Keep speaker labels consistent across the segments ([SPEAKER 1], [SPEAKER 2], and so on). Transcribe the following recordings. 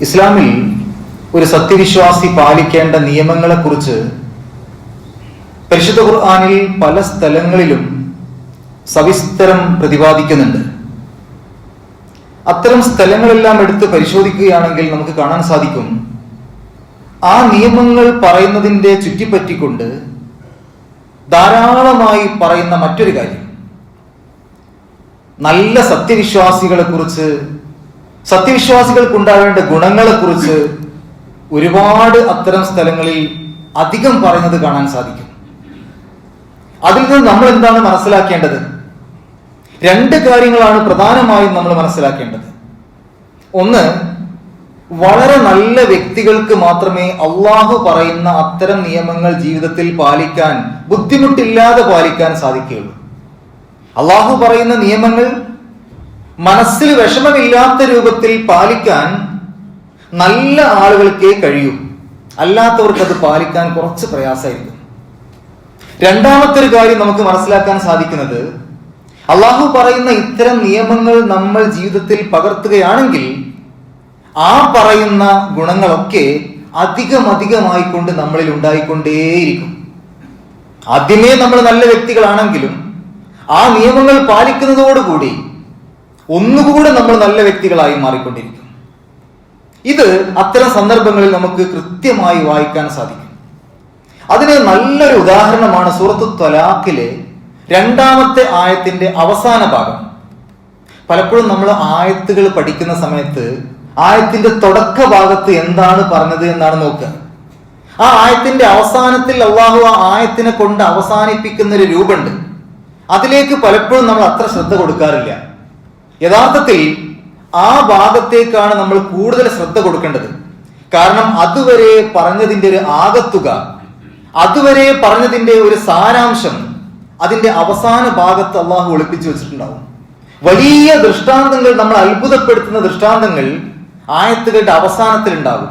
[SPEAKER 1] ഇസ്ലാമിൽ ഒരു സത്യവിശ്വാസി പാലിക്കേണ്ട നിയമങ്ങളെക്കുറിച്ച് പരിശുദ്ധ ഖുർആനിൽ പല സ്ഥലങ്ങളിലും സവിസ്തരം പ്രതിപാദിക്കുന്നുണ്ട്. അത്തരം സ്ഥലങ്ങളെല്ലാം എടുത്ത് പരിശോധിക്കുകയാണെങ്കിൽ നമുക്ക് കാണാൻ സാധിക്കും, ആ നിയമങ്ങൾ പറയുന്നതിൻ്റെ ചുറ്റിപ്പറ്റിക്കൊണ്ട് ധാരാളമായി പറയുന്ന മറ്റൊരു കാര്യം, നല്ല സത്യവിശ്വാസികളെ കുറിച്ച്, സത്യവിശ്വാസികൾക്കുണ്ടാവേണ്ട ഗുണങ്ങളെക്കുറിച്ച് ഒരുപാട് അത്തരം സ്ഥലങ്ങളിൽ അധികം പറയുന്നത് കാണാൻ സാധിക്കും. അതിൽ നിന്ന് നമ്മൾ എന്താണ് മനസ്സിലാക്കേണ്ടത്? രണ്ട് കാര്യങ്ങളാണ് പ്രധാനമായും നമ്മൾ മനസ്സിലാക്കേണ്ടത്. ഒന്ന്, വളരെ നല്ല വ്യക്തികൾക്ക് മാത്രമേ അള്ളാഹു പറയുന്ന അത്തരം നിയമങ്ങൾ ജീവിതത്തിൽ പാലിക്കാൻ, ബുദ്ധിമുട്ടില്ലാതെ പാലിക്കാൻ സാധിക്കുകയുള്ളൂ. അള്ളാഹു പറയുന്ന നിയമങ്ങൾ മനസ്സിൽ വിഷമമില്ലാത്ത രൂപത്തിൽ പാലിക്കാൻ നല്ല ആളുകൾക്കേ കഴിയൂ, അല്ലാത്തവർക്ക് അത് പാലിക്കാൻ കുറച്ച് പ്രയാസമായിരിക്കും. രണ്ടാമത്തെ ഒരു കാര്യം നമുക്ക് മനസ്സിലാക്കാൻ സാധിക്കുന്നത്, അള്ളാഹു പറയുന്ന ഇത്തരം നിയമങ്ങൾ നമ്മൾ ജീവിതത്തിൽ പകർത്തുകയാണെങ്കിൽ ആ പറയുന്ന ഗുണങ്ങളൊക്കെ അധികമായിക്കൊണ്ട് നമ്മളിൽ ഉണ്ടായിക്കൊണ്ടേയിരിക്കും. ആദ്യമേ നമ്മൾ നല്ല വ്യക്തികളാണെങ്കിലും ആ നിയമങ്ങൾ പാലിക്കുന്നതോടുകൂടി ഒന്നുകൂടെ നമ്മൾ നല്ല വ്യക്തികളായി മാറിക്കൊണ്ടിരിക്കും. ഇത് അത്തരം സന്ദർഭങ്ങളിൽ നമുക്ക് കൃത്യമായി വായിക്കാൻ സാധിക്കും. അതിന് നല്ലൊരു ഉദാഹരണമാണ് സൂറത്തു ത്വലാഖിലെ 2-ാമത്തെ ആയത്തിന്റെ അവസാന ഭാഗം. പലപ്പോഴും നമ്മൾ ആയത്തുകൾ പഠിക്കുന്ന സമയത്ത് ആയത്തിന്റെ തുടക്ക ഭാഗത്ത് എന്താണ് പറഞ്ഞത് എന്നാണ് നോക്കുക. ആ ആയത്തിന്റെ അവസാനത്തിൽ അള്ളാഹു ആ ആയത്തിനെ കൊണ്ട് അവസാനിപ്പിക്കുന്ന ഒരു രൂപമുണ്ട്. അതിലേക്ക് പലപ്പോഴും നമ്മൾ അത്ര ശ്രദ്ധ കൊടുക്കാറില്ല. യഥാർത്ഥത്തിൽ ആ ഭാഗത്തേക്കാണ് നമ്മൾ കൂടുതൽ ശ്രദ്ധ കൊടുക്കേണ്ടത്. കാരണം അതുവരെ പറഞ്ഞതിന്റെ ഒരു ആകത്തുക, അതുവരെ പറഞ്ഞതിന്റെ ഒരു സാരാംശം അതിന്റെ അവസാന ഭാഗത്ത് അള്ളാഹു ഒളിപ്പിച്ചു വെച്ചിട്ടുണ്ടാവും. വലിയ ദൃഷ്ടാന്തങ്ങൾ, നമ്മൾ അത്ഭുതപ്പെടുത്തുന്ന ദൃഷ്ടാന്തങ്ങൾ ആയത്തുകളുടെ അവസാനത്തിൽ ഉണ്ടാകും.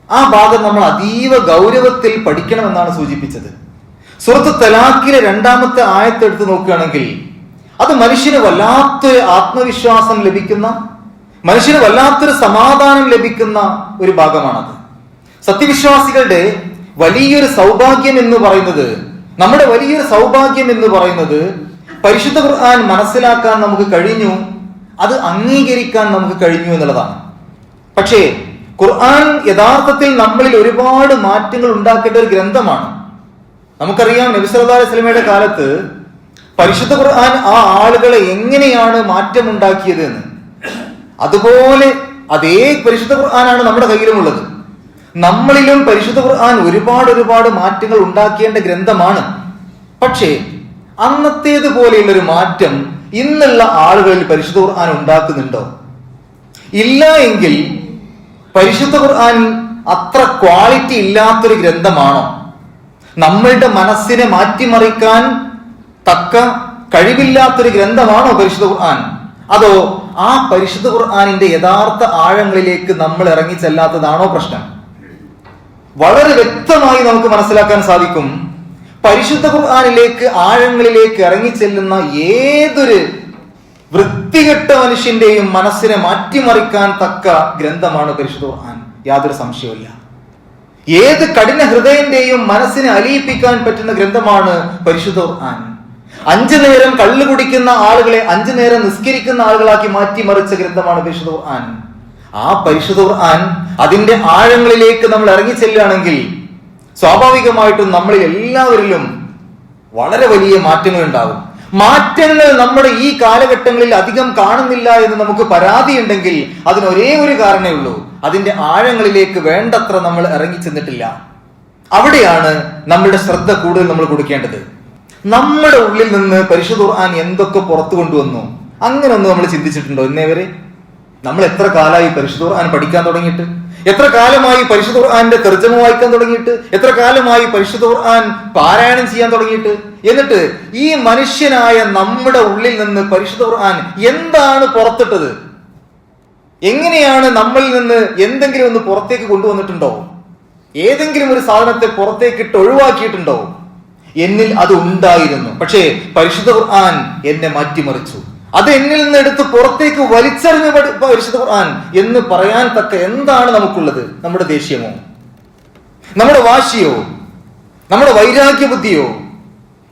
[SPEAKER 1] ആ ഭാഗം നമ്മൾ അതീവ ഗൗരവത്തിൽ പഠിക്കണമെന്നാണ് സൂചിപ്പിച്ചത്. സൂറത്ത് തലാഖിലെ 2-ാമത്തെ ആയത്ത് എടുത്ത് നോക്കുകയാണെങ്കിൽ അത് മനുഷ്യന് വല്ലാത്തൊരു ആത്മവിശ്വാസം ലഭിക്കുന്ന, മനുഷ്യന് വല്ലാത്തൊരു സമാധാനം ലഭിക്കുന്ന ഒരു ഭാഗമാണത്. സത്യവിശ്വാസികളുടെ വലിയൊരു സൗഭാഗ്യം എന്ന് പറയുന്നത്, നമ്മുടെ വലിയൊരു സൗഭാഗ്യം എന്ന് പറയുന്നത് പരിശുദ്ധ ഖുർആൻ മനസ്സിലാക്കാൻ നമുക്ക് കഴിഞ്ഞു, അത് അംഗീകരിക്കാൻ നമുക്ക് കഴിഞ്ഞു എന്നുള്ളതാണ്. പക്ഷേ ഖുർആൻ യഥാർത്ഥത്തിൽ നമ്മളിൽ ഒരുപാട് മാറ്റങ്ങൾ ഉണ്ടാക്കേണ്ട ഒരു ഗ്രന്ഥമാണ്. നമുക്കറിയാം, നബി സല്ലല്ലാഹു അലൈഹി വസല്ലമയുടെ കാലത്ത് പരിശുദ്ധ ഖുർആൻ ആ ആളുകളെ എങ്ങനെയാണ് മാറ്റമുണ്ടാക്കിയത് എന്ന്, അതുപോലെ അതേ പരിശുദ്ധ ഖുർആനാണ് നമ്മുടെ കയ്യിലുമുള്ളത്. നമ്മളിലും പരിശുദ്ധ ഖുർആൻ ഒരുപാട് മാറ്റങ്ങൾ ഉണ്ടാക്കേണ്ട ഗ്രന്ഥമാണ്. പക്ഷേ അന്നത്തേതുപോലെയുള്ളൊരു മാറ്റം ഇന്നുള്ള ആളുകളിൽ പരിശുദ്ധ ഖുർആൻ ഉണ്ടാക്കുന്നുണ്ടോ? ഇല്ല എങ്കിൽ പരിശുദ്ധ ഖുർആൻ അത്ര ക്വാളിറ്റി ഇല്ലാത്തൊരു ഗ്രന്ഥമാണോ? നമ്മളുടെ മനസ്സിനെ മാറ്റിമറിക്കാൻ തക്ക കഴിവില്ലാത്തൊരു ഗ്രന്ഥമാണോ പരിശുദ്ധ ഖുർആൻ? അതോ ആ പരിശുദ്ധ ഖുർആനിന്റെ യഥാർത്ഥ ആഴങ്ങളിലേക്ക് നമ്മൾ ഇറങ്ങി ചെല്ലാത്തതാണോ പ്രശ്നം? വളരെ വ്യക്തമായി നമുക്ക് മനസ്സിലാക്കാൻ സാധിക്കും, പരിശുദ്ധ ഖുർആനിലേക്ക്, ആഴങ്ങളിലേക്ക് ഇറങ്ങിച്ചെല്ലുന്ന ഏതൊരു വൃത്തികെട്ട മനുഷ്യന്റെയും മനസ്സിനെ മാറ്റിമറിക്കാൻ തക്ക ഗ്രന്ഥമാണ് പരിശുദ്ധ ഖുർആൻ, യാതൊരു സംശയവുമില്ല. ഏത് കഠിന ഹൃദയന്റെയും മനസ്സിനെ അലിയിപ്പിക്കാൻ പറ്റുന്ന ഗ്രന്ഥമാണ് പരിശുദ്ധ ഖുർആൻ. 5 നേരം കള്ളു കുടിക്കുന്ന ആളുകളെ 5 നേരം നിസ്കരിക്കുന്ന ആളുകളാക്കി മാറ്റിമറിച്ച ഗ്രന്ഥമാണ് പരിശുദ്ധ ഖുർആൻ. ആ പരിശുദ്ധ ഖുർആൻ അതിന്റെ ആഴങ്ങളിലേക്ക് നമ്മൾ ഇറങ്ങിച്ചെല്ലുകയാണെങ്കിൽ സ്വാഭാവികമായിട്ടും നമ്മളിൽ എല്ലാവരിലും വളരെ വലിയ മാറ്റങ്ങൾ ഉണ്ടാകും. മാറ്റങ്ങൾ നമ്മുടെ ഈ കാലഘട്ടങ്ങളിൽ അധികം കാണുന്നില്ല എന്ന് നമുക്ക് പരാതിയുണ്ടെങ്കിൽ അതിന് ഒരേ ഒരു കാരണമേ ഉള്ളൂ, അതിന്റെ ആഴങ്ങളിലേക്ക് വേണ്ടത്ര നമ്മൾ ഇറങ്ങിച്ചെന്നിട്ടില്ല. അവിടെയാണ് നമ്മളുടെ ശ്രദ്ധ കൂടുതൽ നമ്മൾ കൊടുക്കേണ്ടത്. നമ്മുടെ ഉള്ളിൽ നിന്ന് പരിശുദ്ധ ഖുർആൻ എന്തൊക്കെ പുറത്തു കൊണ്ടുവന്നു, അങ്ങനെ ഒന്നും നമ്മൾ ചിന്തിച്ചിട്ടുണ്ടോ ഇന്നേ വരെ? നമ്മൾ എത്ര കാലമായി പരിശുദ്ധ ഖുർആൻ പഠിക്കാൻ തുടങ്ങിയിട്ട്? എത്ര കാലമായി പരിശുദ്ധ ഖുർആന്റെ തർജ്ജമ വായിക്കാൻ തുടങ്ങിയിട്ട്? എത്ര കാലമായി പരിശുദ്ധ ഖുർആൻ പാരായണം ചെയ്യാൻ തുടങ്ങിയിട്ട്? എന്നിട്ട് ഈ മനുഷ്യനായ നമ്മുടെ ഉള്ളിൽ നിന്ന് പരിശുദ്ധ ഖുർആൻ എന്താണ് പുറത്തിട്ടത്? എങ്ങനെയാണ് നമ്മളിൽ നിന്ന് എന്തെങ്കിലും ഒന്ന് പുറത്തേക്ക് കൊണ്ടുവന്നിട്ടുണ്ടോ? ഏതെങ്കിലും ഒരു സാധനത്തെ പുറത്തേക്കിട്ട് ഒഴിവാക്കിയിട്ടുണ്ടോ? എന്നിൽ അത് ഉണ്ടായിരുന്നു, പക്ഷേ പരിശുദ്ധ ഖുർആൻ എന്നെ മാറ്റിമറിച്ചു. അത് എന്നിൽ നിന്ന് എടുത്ത് പുറത്തേക്ക് വലിച്ചെറിഞ്ഞ പരിശുദ്ധ ഖുർആൻ എന്ന് പറയാൻ തക്ക എന്താണ് നമുക്കുള്ളത്? നമ്മുടെ ദേഷ്യമോ, നമ്മുടെ വാശിയോ, നമ്മുടെ വൈരാഗ്യ ബുദ്ധിയോ,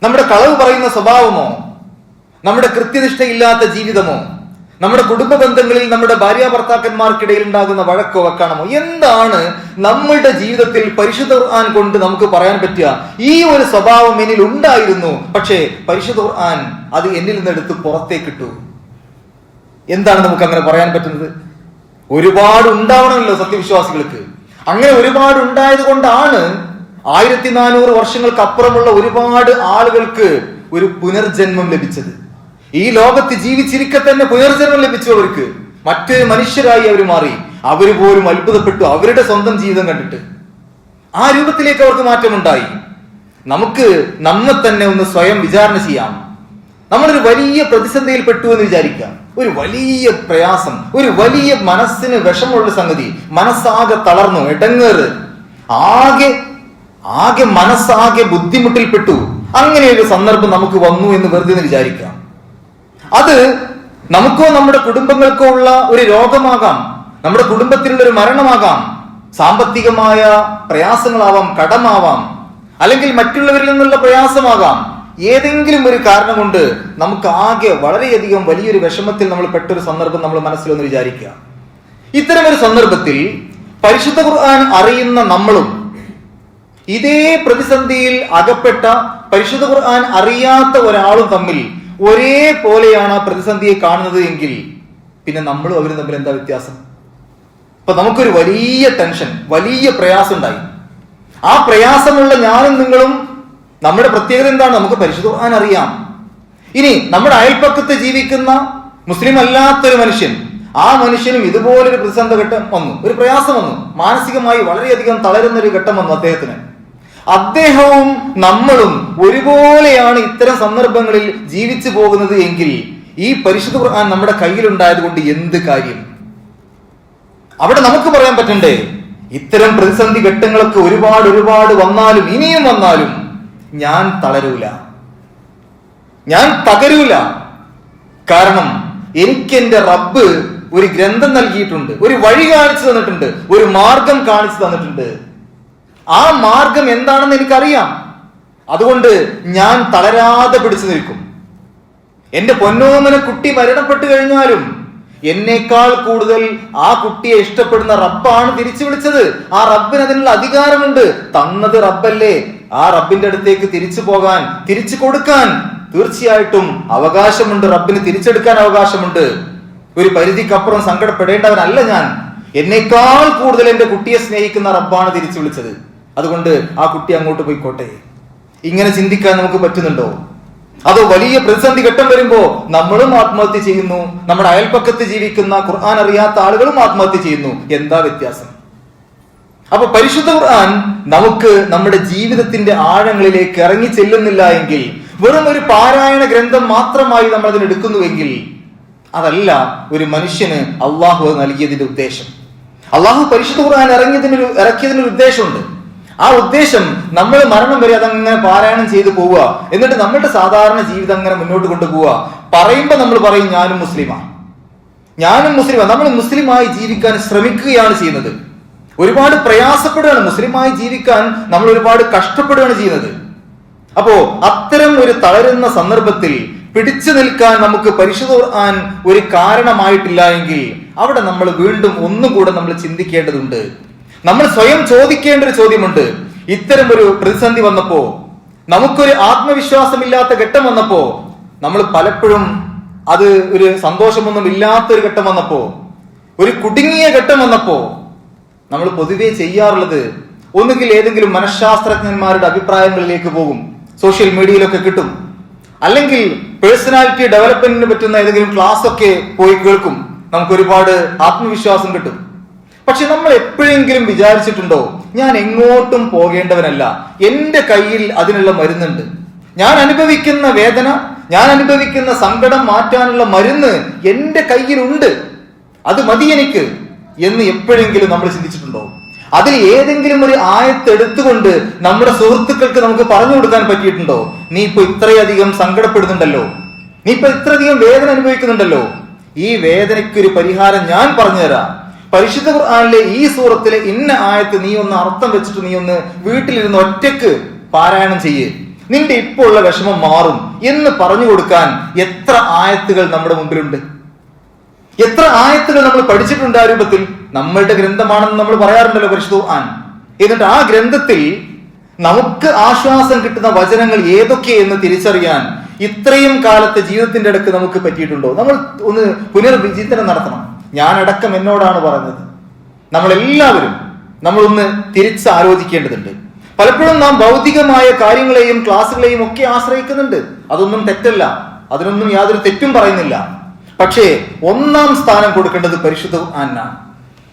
[SPEAKER 1] നമ്മുടെ കളവ് പറയുന്ന സ്വഭാവമോ, നമ്മുടെ കൃത്യനിഷ്ഠയില്ലാത്ത ജീവിതമോ, നമ്മുടെ കുടുംബ ബന്ധങ്ങളിൽ നമ്മുടെ ഭാര്യ ഭർത്താക്കന്മാർക്കിടയിൽ ഉണ്ടാകുന്ന വഴക്കോ വക്കാണമോ? എന്താണ് നമ്മളുടെ ജീവിതത്തിൽ പരിശുദ്ധ ഖുർആൻ കൊണ്ട് നമുക്ക് പറയാൻ പറ്റുക? ഈ ഒരു സ്വഭാവം എന്നിൽ ഉണ്ടായിരുന്നു, പക്ഷേ പരിശുദ്ധ ഖുർആൻ അത് എന്നിൽ നിന്ന് എടുത്ത് പുറത്തേക്കിട്ടു. എന്താണ് നമുക്ക് അങ്ങനെ പറയാൻ പറ്റുന്നത്? ഒരുപാട് ഉണ്ടാവണമല്ലോ സത്യവിശ്വാസികൾക്ക്. അങ്ങനെ ഒരുപാട് ഉണ്ടായത് കൊണ്ടാണ് 1400 വർഷങ്ങൾക്ക് അപ്പുറമുള്ള ഒരുപാട് ആളുകൾക്ക് ഒരു പുനർജന്മം ലഭിച്ചത്. ഈ ലോകത്ത് ജീവിച്ചിരിക്കെ തന്നെ പുനർജന്മം ലഭിച്ചു അവർക്ക്. മറ്റൊരു മനുഷ്യരായി അവർ മാറി. അവർ പോലും അത്ഭുതപ്പെട്ടു അവരുടെ സ്വന്തം ജീവിതം കണ്ടിട്ട്. ആ രൂപത്തിലേക്ക് അവർക്ക് മാറ്റമുണ്ടായി. നമുക്ക് നമ്മെ തന്നെ ഒന്ന് സ്വയം വിചാരണ ചെയ്യാം. നമ്മളൊരു വലിയ പ്രതിസന്ധിയിൽ പെട്ടു എന്ന് വിചാരിക്കാം. ഒരു വലിയ പ്രയാസം, ഒരു വലിയ മനസ്സിന് വിഷമുള്ള സംഗതി, മനസ്സാകെ തളർന്നു, ഇടങ്ങേറ്, ആകെ മനസ്സാകെ ബുദ്ധിമുട്ടിൽപ്പെട്ടു. അങ്ങനെ ഒരു സന്ദർഭം നമുക്ക് വന്നു എന്ന് വെറുതെ വിചാരിക്കാം. അത് നമുക്കോ നമ്മുടെ കുടുംബങ്ങൾക്കോ ഉള്ള ഒരു രോഗമാകാം, നമ്മുടെ കുടുംബത്തിലുള്ള ഒരു മരണമാകാം, സാമ്പത്തികമായ പ്രയാസങ്ങളാവാം, കടമാവാം, അല്ലെങ്കിൽ മറ്റുള്ളവരിൽ നിന്നുള്ള പ്രയാസമാകാം. ഏതെങ്കിലും ഒരു കാരണം കൊണ്ട് നമുക്ക് ആകെ വളരെയധികം വലിയൊരു വിഷമത്തിൽ നമ്മൾ പെട്ടൊരു സന്ദർഭം നമ്മൾ മനസ്സിലൊന്ന് വിചാരിക്കുക. ഇത്തരമൊരു സന്ദർഭത്തിൽ പരിശുദ്ധ ഖുർആൻ അറിയുന്ന നമ്മളും ഇതേ പ്രതിസന്ധിയിൽ അകപ്പെട്ട പരിശുദ്ധ ഖുർആൻ അറിയാത്ത ഒരാളും തമ്മിൽ ഒരേപോലെയാണ് ആ പ്രതിസന്ധിയെ കാണുന്നത് എങ്കിൽ പിന്നെ നമ്മളും അവരും തമ്മിൽ എന്താ വ്യത്യാസം? അപ്പൊ നമുക്കൊരു വലിയ ടെൻഷൻ, വലിയ പ്രയാസം ഉണ്ടായി. ആ പ്രയാസമുള്ള ഞാനും നിങ്ങളും നമ്മുടെ പ്രത്യേകത എന്താണ്? നമുക്ക് പരിശുദ്ധ ഖുർആൻ അറിയാം. ഇനി നമ്മുടെ അയൽപ്പക്കത്ത് ജീവിക്കുന്ന മുസ്ലിം അല്ലാത്തൊരു മനുഷ്യൻ, ആ മനുഷ്യനും ഇതുപോലൊരു പ്രതിസന്ധി ഘട്ടം വന്നു, ഒരു പ്രയാസം വന്നു, മാനസികമായി വളരെയധികം തളരുന്ന ഒരു ഘട്ടം വന്നു അദ്ദേഹത്തിന്. അദ്ദേഹവും നമ്മളും ഒരുപോലെയാണ് ഇത്തരം സന്ദർഭങ്ങളിൽ ജീവിച്ചു പോകുന്നത് എങ്കിൽ ഈ പരിശുദ്ധ ഖുർആൻ നമ്മുടെ കയ്യിലുണ്ടായത് കൊണ്ട് എന്ത് കാര്യം? അവിടെ നമുക്ക് പറയാൻ പറ്റണ്ടേ, ഇത്തരം പ്രതിസന്ധി ഘട്ടങ്ങളൊക്കെ ഒരുപാട് വന്നാലും ഇനിയും വന്നാലും ഞാൻ തളരൂല, ഞാൻ തകരൂല. കാരണം എനിക്ക് എന്റെ റബ്ബ് ഒരു ഗ്രന്ഥം നൽകിയിട്ടുണ്ട്, ഒരു വഴി കാണിച്ചു തന്നിട്ടുണ്ട്, ഒരു മാർഗം കാണിച്ചു തന്നിട്ടുണ്ട്. ആ മാർഗം എന്താണെന്ന് എനിക്കറിയാം. അതുകൊണ്ട് ഞാൻ തളരാതെ പിടിച്ചു നിൽക്കും. എന്റെ പൊന്നോമന കുട്ടി മരണപ്പെട്ടു കഴിഞ്ഞാലും എന്നേക്കാൾ കൂടുതൽ ആ കുട്ടിയെ ഇഷ്ടപ്പെടുന്ന റബ്ബാണ് തിരിച്ചു വിളിച്ചത്. ആ റബ്ബിന് അതിനുള്ള അധികാരമുണ്ട്. തന്നത് റബ്ബല്ലേ, ആ റബ്ബിന്റെ അടുത്തേക്ക് തിരിച്ചു പോകാൻ, തിരിച്ചു കൊടുക്കാൻ തീർച്ചയായിട്ടും അവകാശമുണ്ട്. റബ്ബിന് തിരിച്ചെടുക്കാൻ അവകാശമുണ്ട്. ഒരു പരിധിക്കപ്പുറം സങ്കടപ്പെടേണ്ടവനല്ല ഞാൻ. എന്നേക്കാൾ കൂടുതൽ എന്റെ കുട്ടിയെ സ്നേഹിക്കുന്ന റബ്ബാണ് തിരിച്ചു വിളിച്ചത്. അതുകൊണ്ട് ആ കുട്ടി അങ്ങോട്ട് പോയിക്കോട്ടെ. ഇങ്ങനെ ചിന്തിക്കാൻ നമുക്ക് പറ്റുന്നുണ്ടോ? അതോ വലിയ പ്രതിസന്ധി ഘട്ടം വരുമ്പോ നമ്മളും ആത്മഹത്യ ചെയ്യുന്നു, നമ്മുടെ അയൽപ്പക്കത്ത് ജീവിക്കുന്ന ഖുർആൻ അറിയാത്ത ആളുകളും ആത്മഹത്യ ചെയ്യുന്നു. എന്താ വ്യത്യാസം? അപ്പൊ പരിശുദ്ധ ഖുർആൻ നമുക്ക് നമ്മുടെ ജീവിതത്തിന്റെ ആഴങ്ങളിലേക്ക് ഇറങ്ങി ചെല്ലുന്നില്ല എങ്കിൽ, വെറും ഒരു പാരായണ ഗ്രന്ഥം മാത്രമായി നമ്മൾ അതിന് എടുക്കുന്നുവെങ്കിൽ അതല്ല ഒരു മനുഷ്യന് അള്ളാഹു നൽകിയതിന്റെ ഉദ്ദേശം. അള്ളാഹു പരിശുദ്ധ ഖുർആൻ ഇറക്കിയതിനൊരു ഉദ്ദേശമുണ്ട്. ആ ഉദ്ദേശം നമ്മൾ മരണം വരെ അതങ്ങനെ പാരായണം ചെയ്തു പോവുക, എന്നിട്ട് നമ്മളുടെ സാധാരണ ജീവിതം അങ്ങനെ മുന്നോട്ട് കൊണ്ടുപോവുക. പറയുമ്പോ നമ്മൾ പറയും ഞാനും മുസ്ലിമാണ്. നമ്മൾ മുസ്ലിമായി ജീവിക്കാൻ ശ്രമിക്കുകയാണ് ചെയ്യുന്നത്. ഒരുപാട് പ്രയാസപ്പെടുകയാണ്, മുസ്ലിമായി ജീവിക്കാൻ നമ്മൾ ഒരുപാട് കഷ്ടപ്പെടുകയാണ് ചെയ്യുന്നത്. അപ്പോ അത്തരം ഒരു തളരുന്ന സന്ദർഭത്തിൽ പിടിച്ചു നിൽക്കാൻ നമുക്ക് പരിശുദ്ധ ഖുർആൻ ഒരു കാരണമായിട്ടില്ല എങ്കിൽ അവിടെ നമ്മൾ വീണ്ടും ഒന്നുകൂടെ നമ്മൾ ചിന്തിക്കേണ്ടതുണ്ട്. നമ്മൾ സ്വയം ചോദിക്കേണ്ട ഒരു ചോദ്യമുണ്ട്. ഇത്തരം ഒരു പ്രതിസന്ധി വന്നപ്പോ, നമുക്കൊരു ആത്മവിശ്വാസമില്ലാത്ത ഘട്ടം വന്നപ്പോ, നമ്മൾ പലപ്പോഴും അത് ഒരു സന്തോഷമൊന്നും ഇല്ലാത്തൊരു ഘട്ടം വന്നപ്പോ, ഒരു കുടുങ്ങിയ ഘട്ടം വന്നപ്പോ നമ്മൾ പൊതുവെ ചെയ്യാറുള്ളത് ഒന്നുകിൽ ഏതെങ്കിലും മനഃശാസ്ത്രജ്ഞന്മാരുടെ അഭിപ്രായങ്ങളിലേക്ക് പോകും, സോഷ്യൽ മീഡിയയിലൊക്കെ കിട്ടും, അല്ലെങ്കിൽ പേഴ്സണാലിറ്റി ഡെവലപ്മെന്റിന് പറ്റുന്ന ഏതെങ്കിലും ക്ലാസ് ഒക്കെ പോയി കേൾക്കും, നമുക്ക് ഒരുപാട് ആത്മവിശ്വാസം കിട്ടും. പക്ഷെ നമ്മൾ എപ്പോഴെങ്കിലും വിചാരിച്ചിട്ടുണ്ടോ, ഞാൻ എങ്ങോട്ടും പോകേണ്ടവനല്ല, എന്റെ കയ്യിൽ അതിനുള്ള മരുന്നുണ്ട്, ഞാൻ അനുഭവിക്കുന്ന വേദന, ഞാൻ അനുഭവിക്കുന്ന സങ്കടം മാറ്റാനുള്ള മരുന്ന് എന്റെ കയ്യിലുണ്ട്, അത് മതി എനിക്ക് എന്ന് എപ്പോഴെങ്കിലും നമ്മൾ ചിന്തിച്ചിട്ടുണ്ടോ? അതിൽ ഏതെങ്കിലും ഒരു ആയത്ത് എടുത്തുകൊണ്ട് നമ്മുടെ സുഹൃത്തുക്കൾക്ക് നമുക്ക് പറഞ്ഞു കൊടുക്കാൻ പറ്റിയിട്ടുണ്ടോ? നീ ഇപ്പൊ ഇത്രയധികം സങ്കടപ്പെടുന്നുണ്ടല്ലോ, നീ ഇപ്പൊ ഇത്രയധികം വേദന അനുഭവിക്കുന്നുണ്ടല്ലോ, ഈ വേദനയ്ക്കൊരു പരിഹാരം ഞാൻ പറഞ്ഞുതരാം. പരിശുദ്ധ ഖുർആനിലെ ഈ സൂറത്തിലെ ഇന്ന ആയത്ത് നീ ഒന്ന് അർത്ഥം വെച്ചിട്ട് നീ ഒന്ന് വീട്ടിലിരുന്ന് ഒറ്റയ്ക്ക് പാരായണം ചെയ്യേ, നിന്റെ ഇപ്പോൾ ഉള്ള വിഷമം മാറും എന്ന് പറഞ്ഞു കൊടുക്കാൻ എത്ര ആയത്തുകൾ നമ്മുടെ മുമ്പിലുണ്ട്, എത്ര ആയത്തുകൾ നമ്മൾ പഠിച്ചിട്ടുണ്ട്. ആ രൂപത്തിൽ നമ്മളുടെ ഗ്രന്ഥമാണെന്ന് നമ്മൾ പറയാറുണ്ടല്ലോ പരിശുദ്ധ ഖുർആൻ. എന്നിട്ട് ആ ഗ്രന്ഥത്തിൽ നമുക്ക് ആശ്വാസം കിട്ടുന്ന വചനങ്ങൾ ഏതൊക്കെയെന്ന് തിരിച്ചറിയാൻ ഇത്രയും കാലത്തെ ജീവിതത്തിന്റെ ഇടയ്ക്ക് നമുക്ക് പറ്റിയിട്ടുണ്ടോ? നമ്മൾ ഒന്ന് പുനർവിചിന്തനം നടത്തണം. ഞാനടക്കം എന്നോടാണ് പറഞ്ഞത്. നമ്മളെല്ലാവരും നമ്മളൊന്ന് തിരിച്ചാലോചിക്കേണ്ടതുണ്ട്. പലപ്പോഴും നാം ഭൗതികമായ കാര്യങ്ങളെയും ക്ലാസ്സുകളെയും ഒക്കെ ആശ്രയിക്കുന്നുണ്ട്. അതൊന്നും തെറ്റല്ല, അതിനൊന്നും യാതൊരു തെറ്റും പറയുന്നില്ല. പക്ഷേ ഒന്നാം സ്ഥാനം കൊടുക്കേണ്ടത് പരിശുദ്ധ ഖുർആനാണ്.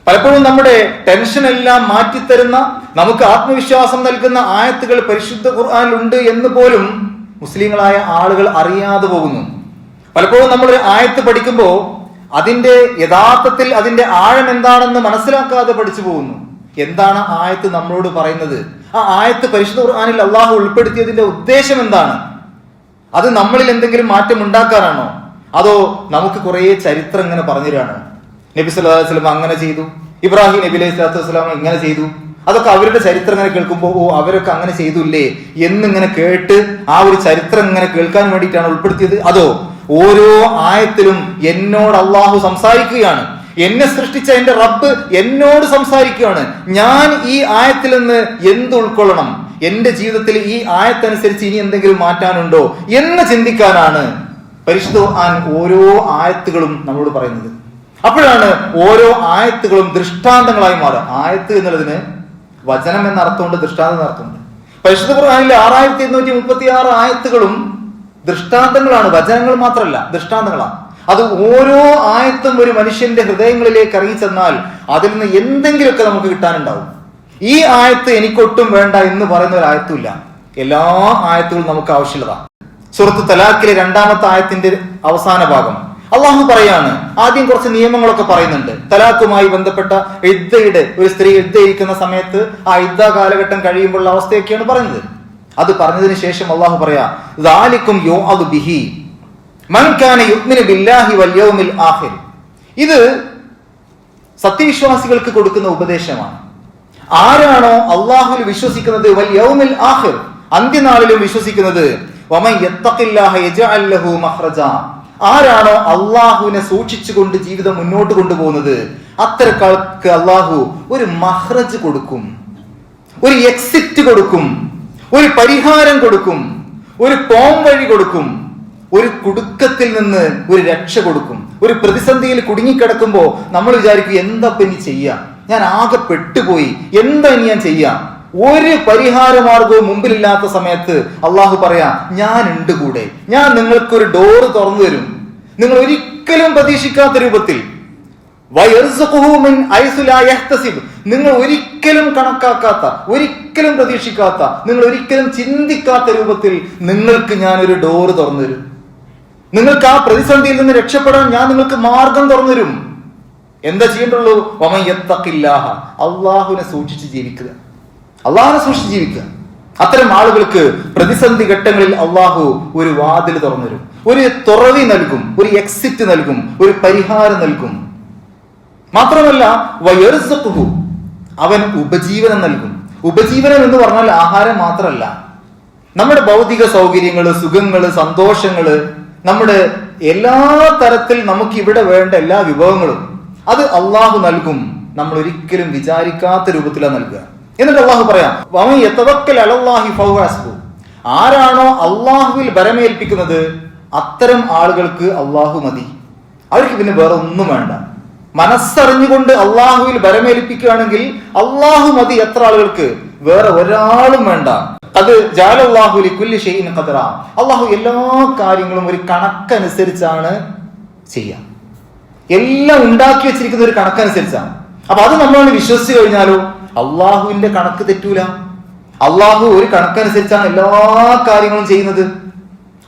[SPEAKER 1] പലപ്പോഴും നമ്മുടെ ടെൻഷൻ എല്ലാം മാറ്റിത്തരുന്ന, നമുക്ക് ആത്മവിശ്വാസം നൽകുന്ന ആയത്തുകൾ പരിശുദ്ധ ഖുർആനിലുണ്ട് എന്ന് പോലും മുസ്ലിങ്ങളായ ആളുകൾ അറിയാതെ പോകുന്നു. പലപ്പോഴും നമ്മൾ ഒരു ആയത്ത് പഠിക്കുമ്പോൾ അതിന്റെ യഥാർത്ഥത്തിൽ അതിന്റെ ആഴം എന്താണെന്ന് മനസ്സിലാക്കാതെ പഠിച്ചു പോകുന്നു. എന്താണ് ആയത്ത് നമ്മളോട് പറയുന്നത്? ആ ആയത്ത് പരിശുദ്ധ ഖുർആനിൽ അള്ളാഹു ഉൾപ്പെടുത്തിയതിന്റെ ഉദ്ദേശം എന്താണ്? അത് നമ്മളിൽ എന്തെങ്കിലും മാറ്റം ഉണ്ടാക്കാനാണോ? അതോ നമുക്ക് കുറെ ചരിത്രം ഇങ്ങനെ പറഞ്ഞുതരാണോ? നബി സല്ലല്ലാഹു അലൈഹി വസല്ലം അങ്ങനെ ചെയ്തു, ഇബ്രാഹിം നബി അലൈഹി സ്വലാത്തു വസ്സലാം ഇങ്ങനെ ചെയ്തു, അതൊക്കെ അവരുടെ ചരിത്രം ഇങ്ങനെ കേൾക്കുമ്പോൾ ഓ അവരൊക്കെ അങ്ങനെ ചെയ്തില്ലേ എന്നിങ്ങനെ കേട്ട് ആ ഒരു ചരിത്രം ഇങ്ങനെ കേൾക്കാൻ വേണ്ടിയിട്ടാണ് ഉൾപ്പെടുത്തിയത്? അതോ ഓരോ ആയത്തിലും എന്നോട് അള്ളാഹു സംസാരിക്കുകയാണ്, എന്നെ സൃഷ്ടിച്ച എന്റെ റബ്ബ് എന്നോട് സംസാരിക്കുകയാണ്, ഞാൻ ഈ ആയത്തിൽ നിന്ന് എന്ത് ഉൾക്കൊള്ളണം, എന്റെ ജീവിതത്തിൽ ഈ ആയത്തനുസരിച്ച് ഇനി എന്തെങ്കിലും മാറ്റാനുണ്ടോ എന്ന് ചിന്തിക്കാനാണ് പരിശുദ്ധ ഖുർആൻ ഓരോ ആയത്തുകളും നമ്മളോട് പറയുന്നത്. അപ്പോഴാണ് ഓരോ ആയത്തുകളും ദൃഷ്ടാന്തങ്ങളായി മാറുക. ആയത്ത് എന്നുള്ളതിന് വചനം എന്ന അർത്ഥമുണ്ട്, ദൃഷ്ടാന്തം എന്ന അർത്ഥമുണ്ട്. പരിശുദ്ധ ഖുർആനിലെ 6836 ആയത്തുകളും ദൃഷ്ടാന്തങ്ങളാണ്, വചനങ്ങൾ മാത്രമല്ല, ദൃഷ്ടാന്തങ്ങളാണ്. അത് ഓരോ ആയത്തും ഒരു മനുഷ്യന്റെ ഹൃദയങ്ങളിലേക്ക് ഇറങ്ങിച്ചെന്നാൽ അതിൽ നിന്ന് എന്തെങ്കിലുമൊക്കെ നമുക്ക് കിട്ടാനുണ്ടാവും. ഈ ആയത്ത് എനിക്കൊട്ടും വേണ്ട എന്ന് പറയുന്ന ഒരു ആയത്തുമില്ല. എല്ലാ ആയത്തുകളും നമുക്ക് ആവശ്യമുള്ളതാണ്. സൂറത്ത് തലാഖിലെ 2-ാമത്തെ ആയത്തിന്റെ അവസാന ഭാഗം അള്ളാഹു പറയാണ്, ആദ്യം കുറച്ച് നിയമങ്ങളൊക്കെ പറയുന്നുണ്ട്. തലാഖുമായി ബന്ധപ്പെട്ട ഇദ്ദയുടെ, ഒരു സ്ത്രീ ഇദ്ദ ഇരിക്കുന്ന സമയത്ത് ആ ഇദ്ദ കാലഘട്ടം കഴിയുമ്പോഴുള്ള അവസ്ഥയൊക്കെയാണ് പറയുന്നത്. അത് പറഞ്ഞതിന് ശേഷം അള്ളാഹു പറയാ, ദാലികും യുഅദു ബിഹി മൻ കാന യുഅ്മിനു ബില്ലാഹി വൽ യൗമിൽ ആഖിർ. ഇത് സത്യവിശ്വാസികൾക്ക് കൊടുക്കുന്ന ഉപദേശമാണ്. ആരാണോ അള്ളാഹുവിൽ വിശ്വസിക്കുന്നത്, വൽ യൗമിൽ ആഖിർ, അന്ത്യനാളിലും വിശ്വസിക്കുന്നത്, വമൻ യത്തഖില്ലാഹ യജ്അൽ ലഹു മഖ്റജ, ആരാണോ അള്ളാഹുവിനെ സൂക്ഷിച്ചുകൊണ്ട് ജീവിതം മുന്നോട്ട് കൊണ്ടുപോകുന്നത്, അത്തരക്കാർക്ക് അള്ളാഹു ഒരു മഖ്റജ് കൊടുക്കും, ഒരു എക്സിറ്റ് കൊടുക്കും, ഒരു പരിഹാരം കൊടുക്കും, ഒരു പോം വഴി കൊടുക്കും, ഒരു കുടുക്കത്തിൽ നിന്ന് ഒരു രക്ഷ കൊടുക്കും. ഒരു പ്രതിസന്ധിയിൽ കുടുങ്ങിക്കിടക്കുമ്പോ നമ്മൾ വിചാരിക്കും എന്താ ഇനി ചെയ്യാം, ഞാൻ ആകെ പെട്ടുപോയി, എന്താ ഇനി ഞാൻ ചെയ്യാം? ഒരു പരിഹാര മാർഗവും മുമ്പിലില്ലാത്ത സമയത്ത് അള്ളാഹു പറയാ, ഞാൻ ഉണ്ട് കൂടെ, ഞാൻ നിങ്ങൾക്കൊരു ഡോറ് തുറന്നു തരും, നിങ്ങൾ ഒരിക്കലും പ്രതീക്ഷിക്കാത്ത രൂപത്തിൽ. നിങ്ങൾ ഒരിക്കലും കണക്കാക്കാത്ത, ഒരിക്കലും പ്രതീക്ഷിക്കാത്ത, നിങ്ങൾ ഒരിക്കലും ചിന്തിക്കാത്ത രൂപത്തിൽ നിങ്ങൾക്ക് ഞാൻ ഒരു ഡോറ് തുറന്നു തരും. നിങ്ങൾക്ക് ആ പ്രതിസന്ധിയിൽ നിന്ന് രക്ഷപ്പെടാൻ ഞാൻ നിങ്ങൾക്ക് മാർഗം തുറന്നു തരും. എന്താ ചെയ്യേണ്ടുള്ളൂ? വമൻ യത്തഖില്ലാഹ, അള്ളാഹുവിനെ സൂക്ഷിച്ച് ജീവിക്കുക, അള്ളാഹുവിനെ സൂക്ഷിച്ച് ജീവിക്കുക. അത്തരം ആളുകൾക്ക് പ്രതിസന്ധി ഘട്ടങ്ങളിൽ അള്ളാഹു ഒരു വാതിൽ തുറന്നു തരും, ഒരു തുറവി നൽകും, ഒരു എക്സിറ്റ് നൽകും, ഒരു പരിഹാരം നൽകും. മാത്രമല്ല വയർസുഖു, അവൻ ഉപജീവനം നൽകും. ഉപജീവനം എന്ന് പറഞ്ഞാൽ ആഹാരം മാത്രമല്ല, നമ്മുടെ ഭൗതിക സൗകര്യങ്ങള്, സുഖങ്ങള്, സന്തോഷങ്ങള്, നമ്മുടെ എല്ലാ തരത്തിൽ നമുക്ക് ഇവിടെ വേണ്ട എല്ലാ വിഭവങ്ങളും അത് അള്ളാഹു നൽകും. നമ്മൾ ഒരിക്കലും വിചാരിക്കാത്ത രൂപത്തിലാണ് നൽകുക. എന്നിട്ട് അള്ളാഹു പറയാം, വമൻ യതവക്കൽ അലല്ലാഹി ഫഹുവ ഹസ്ബുഹു, ആരാണോ അള്ളാഹുവിൽ ഭരമേൽപ്പിക്കുന്നത് അത്തരം ആളുകൾക്ക് അള്ളാഹു മതി, അവർക്ക് പിന്നെ വേറെ ഒന്നും വേണ്ട. മനസ്സറിഞ്ഞുകൊണ്ട് അള്ളാഹുവിൽ ഭരമേൽപ്പിക്കുകയാണെങ്കിൽ അള്ളാഹു മതി. എത്ര ആളുകൾക്ക്? വേറെ ഒരാളും വേണ്ട. അത് ജഅലല്ലാഹു ലികുല്ലി ഷൈഇൻ ഖദറ, അള്ളാഹു എല്ലാ കാര്യങ്ങളും ഒരു കണക്കനുസരിച്ചാണ് ചെയ്യാം. എല്ലാം ഉണ്ടാക്കി വെച്ചിരിക്കുന്ന ഒരു കണക്കനുസരിച്ചാണ്. അപ്പൊ അത് നമ്മൾ വിശ്വസിച്ചു കഴിഞ്ഞാലോ അള്ളാഹുവിന്റെ കണക്ക് തെറ്റൂല. അള്ളാഹു ഒരു കണക്കനുസരിച്ചാണ് എല്ലാ കാര്യങ്ങളും ചെയ്യുന്നത്.